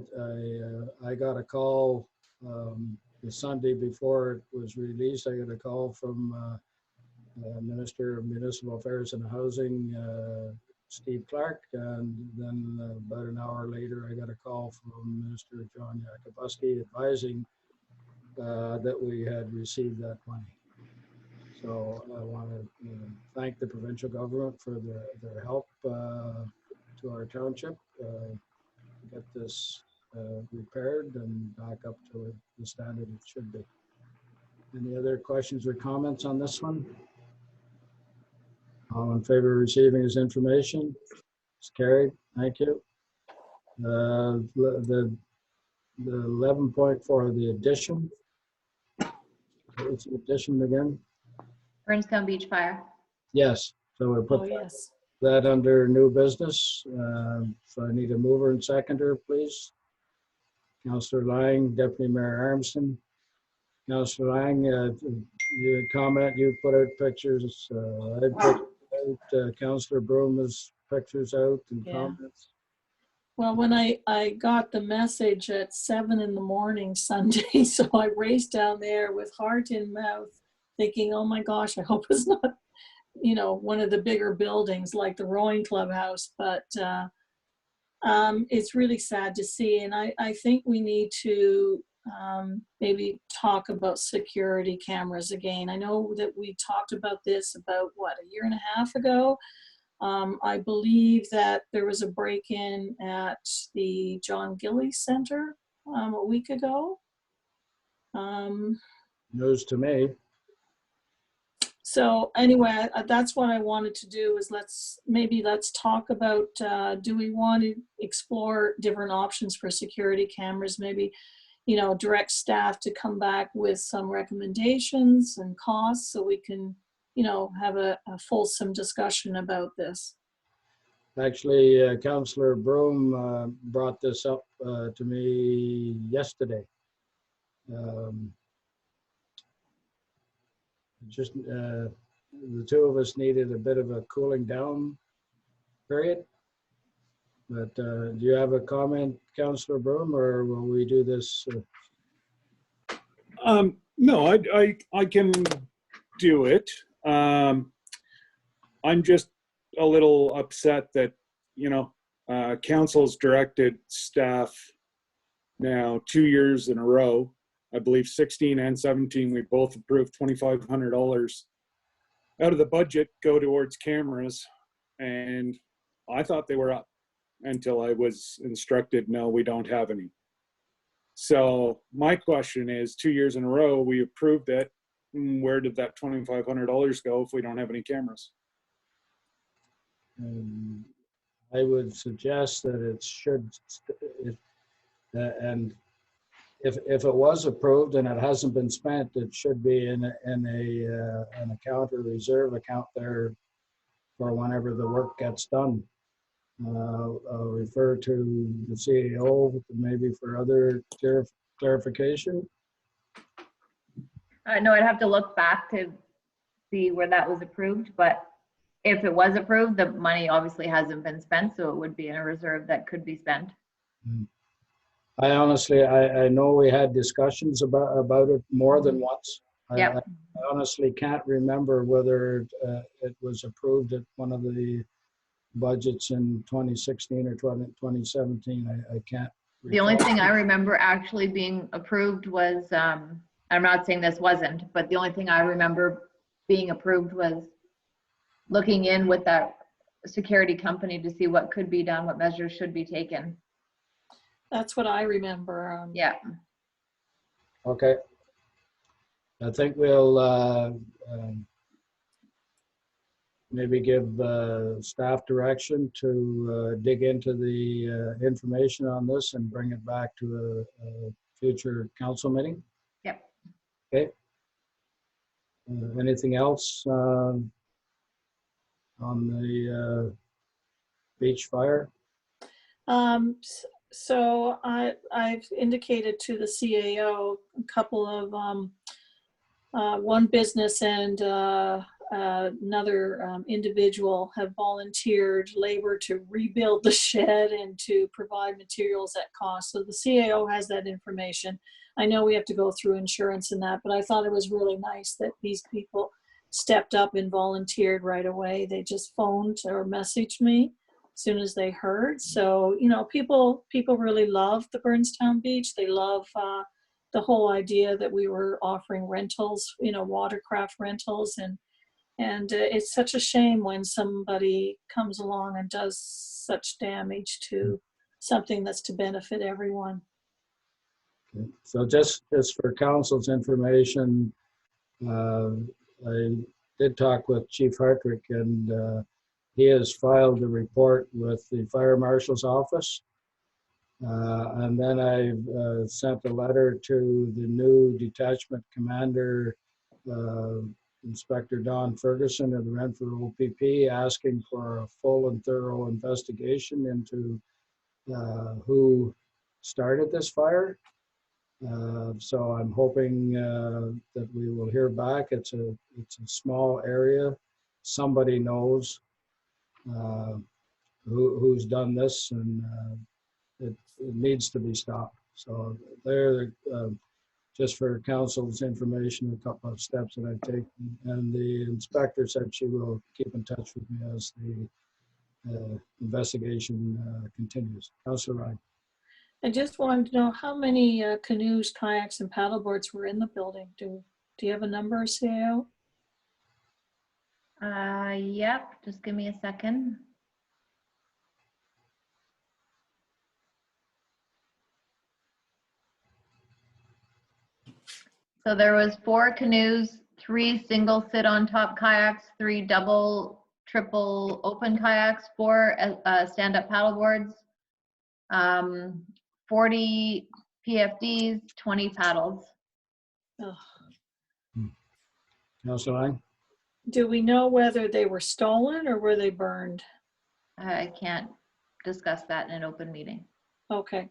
Speaker 8: I got a call the Sunday before it was released. I got a call from Minister of Municipal Affairs and Housing, Steve Clark, and then about an hour later, I got a call from Minister John Yakubuski advising that we had received that money. So I want to thank the provincial government for their help to our township, get this repaired and back up to the standard it should be. Any other questions or comments on this one? All in favor of receiving this information? It's carried. Thank you. The 11.4, the addition. What's the addition again?
Speaker 6: Burnstown Beach Fire.
Speaker 8: Yes. So we put
Speaker 2: Oh, yes.
Speaker 8: that under new business. So I need a mover and seconder, please. Councillor Lang, Deputy Mayor Armstrong. Councillor Lang, you comment, you put out pictures. I put out Councillor Broom's pictures out and
Speaker 2: Yeah.
Speaker 8: comments.
Speaker 2: Well, when I got the message at 7 in the morning Sunday, so I raced down there with heart in mouth, thinking, oh my gosh, I hope it's not, you know, one of the bigger buildings like the rowing clubhouse, but it's really sad to see. And I think we need to maybe talk about security cameras again. I know that we talked about this about, what, a year and a half ago? I believe that there was a break-in at the John Gillies Center a week ago.
Speaker 8: News to me.
Speaker 2: So anyway, that's what I wanted to do is let's talk about, do we want to explore different options for security cameras? Maybe, you know, direct staff to come back with some recommendations and costs so we can, you know, have a fulsome discussion about this.
Speaker 8: Actually, Councillor Broom brought this up to me yesterday. Just the two of us needed a bit of a cooling down period. But do you have a comment, Councillor Broom, or will we do this?
Speaker 1: No, I can do it. I'm just a little upset that, you know, council's directed staff now 2 years in a row. I believe 16 and 17, we both approved $2,500 out of the budget go towards cameras. And I thought they were up until I was instructed, no, we don't have any. So my question is, 2 years in a row, we approved it. Where did that $2,500 go if we don't have any cameras?
Speaker 8: I would suggest that it should, and if it was approved and it hasn't been spent, it should be in an account or reserve account there for whenever the work gets done. I'll refer to the CEO maybe for other clarification.
Speaker 6: No, I'd have to look back to see where that was approved, but if it was approved, the money obviously hasn't been spent, so it would be in a reserve that could be spent.
Speaker 8: I honestly, I know we had discussions about it more than once.
Speaker 6: Yep.
Speaker 8: I honestly can't remember whether it was approved at one of the budgets in 2016 or 2017. I can't recall.
Speaker 6: The only thing I remember actually being approved was, I'm not saying this wasn't, but the only thing I remember being approved was looking in with that security company to see what could be done, what measures should be taken.
Speaker 2: That's what I remember.
Speaker 6: Yeah.
Speaker 8: Okay. I think we'll maybe give staff direction to dig into the information on this and bring it back to a future council meeting.
Speaker 6: Yep.
Speaker 8: Okay. Anything else on the beach fire?
Speaker 2: So I've indicated to the CAO a couple of, one business and another individual have volunteered labor to rebuild the shed and to provide materials at cost. So the CAO has that information. I know we have to go through insurance and that, but I thought it was really nice that these people stepped up and volunteered right away. They just phoned or messaged me as soon as they heard. So, you know, people really love the Burnstown Beach. They love the whole idea that we were offering rentals, you know, watercraft rentals. And it's such a shame when somebody comes along and does such damage to something that's to benefit everyone.
Speaker 8: Okay. So just for council's information, I did talk with Chief Hartwick, and he has filed a report with the Fire Marshal's office. And then I've sent a letter to the new detachment commander, Inspector Don Ferguson of the Renfrew OPP, asking for a full and thorough investigation into who started this fire. So I'm hoping that we will hear back. It's a small area. Somebody knows who's done this, and it needs to be stopped. So there, just for council's information, a couple of steps that I've taken. And the inspector said she will keep in touch with me as the investigation continues. Councilor Ryan.
Speaker 2: I just wanted to know how many canoes, kayaks, and paddleboards were in the building. Do you have a number, CAO?
Speaker 6: Yep, just give me a second. So there was 4 canoes, 3 single sit-on-top kayaks, 3 double, triple open kayaks, 4 stand-up paddleboards, 40 PFDs, 20 paddles.
Speaker 2: Ugh.
Speaker 8: Councilor Ryan.
Speaker 2: Do we know whether they were stolen or were they burned?
Speaker 6: I can't discuss that in an open meeting.
Speaker 2: Okay.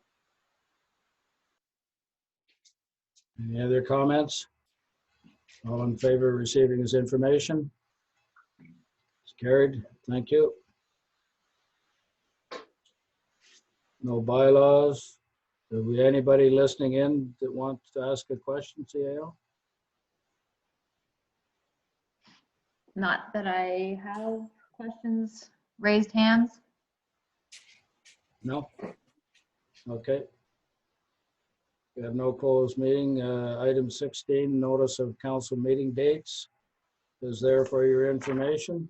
Speaker 8: Any other comments? All in favor of receiving this information? It's carried. Thank you. No bylaws. Do we anybody listening in that wants to ask a question, CAO?
Speaker 6: Not that I have questions, raised hands.
Speaker 8: No? Okay. We have no closed meeting. Item 16, notice of council meeting dates is there for your information.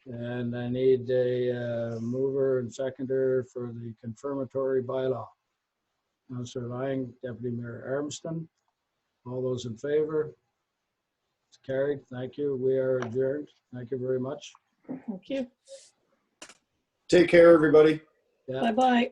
Speaker 8: And I need a mover and seconder for the confirmatory bylaw. Councilor Lang, Deputy Mayor Armstrong. All those in favor? It's carried. Thank you. We are adjourned. Thank you very much.
Speaker 2: Thank you.
Speaker 3: Take care, everybody.
Speaker 8: Yeah.
Speaker 2: Bye-bye.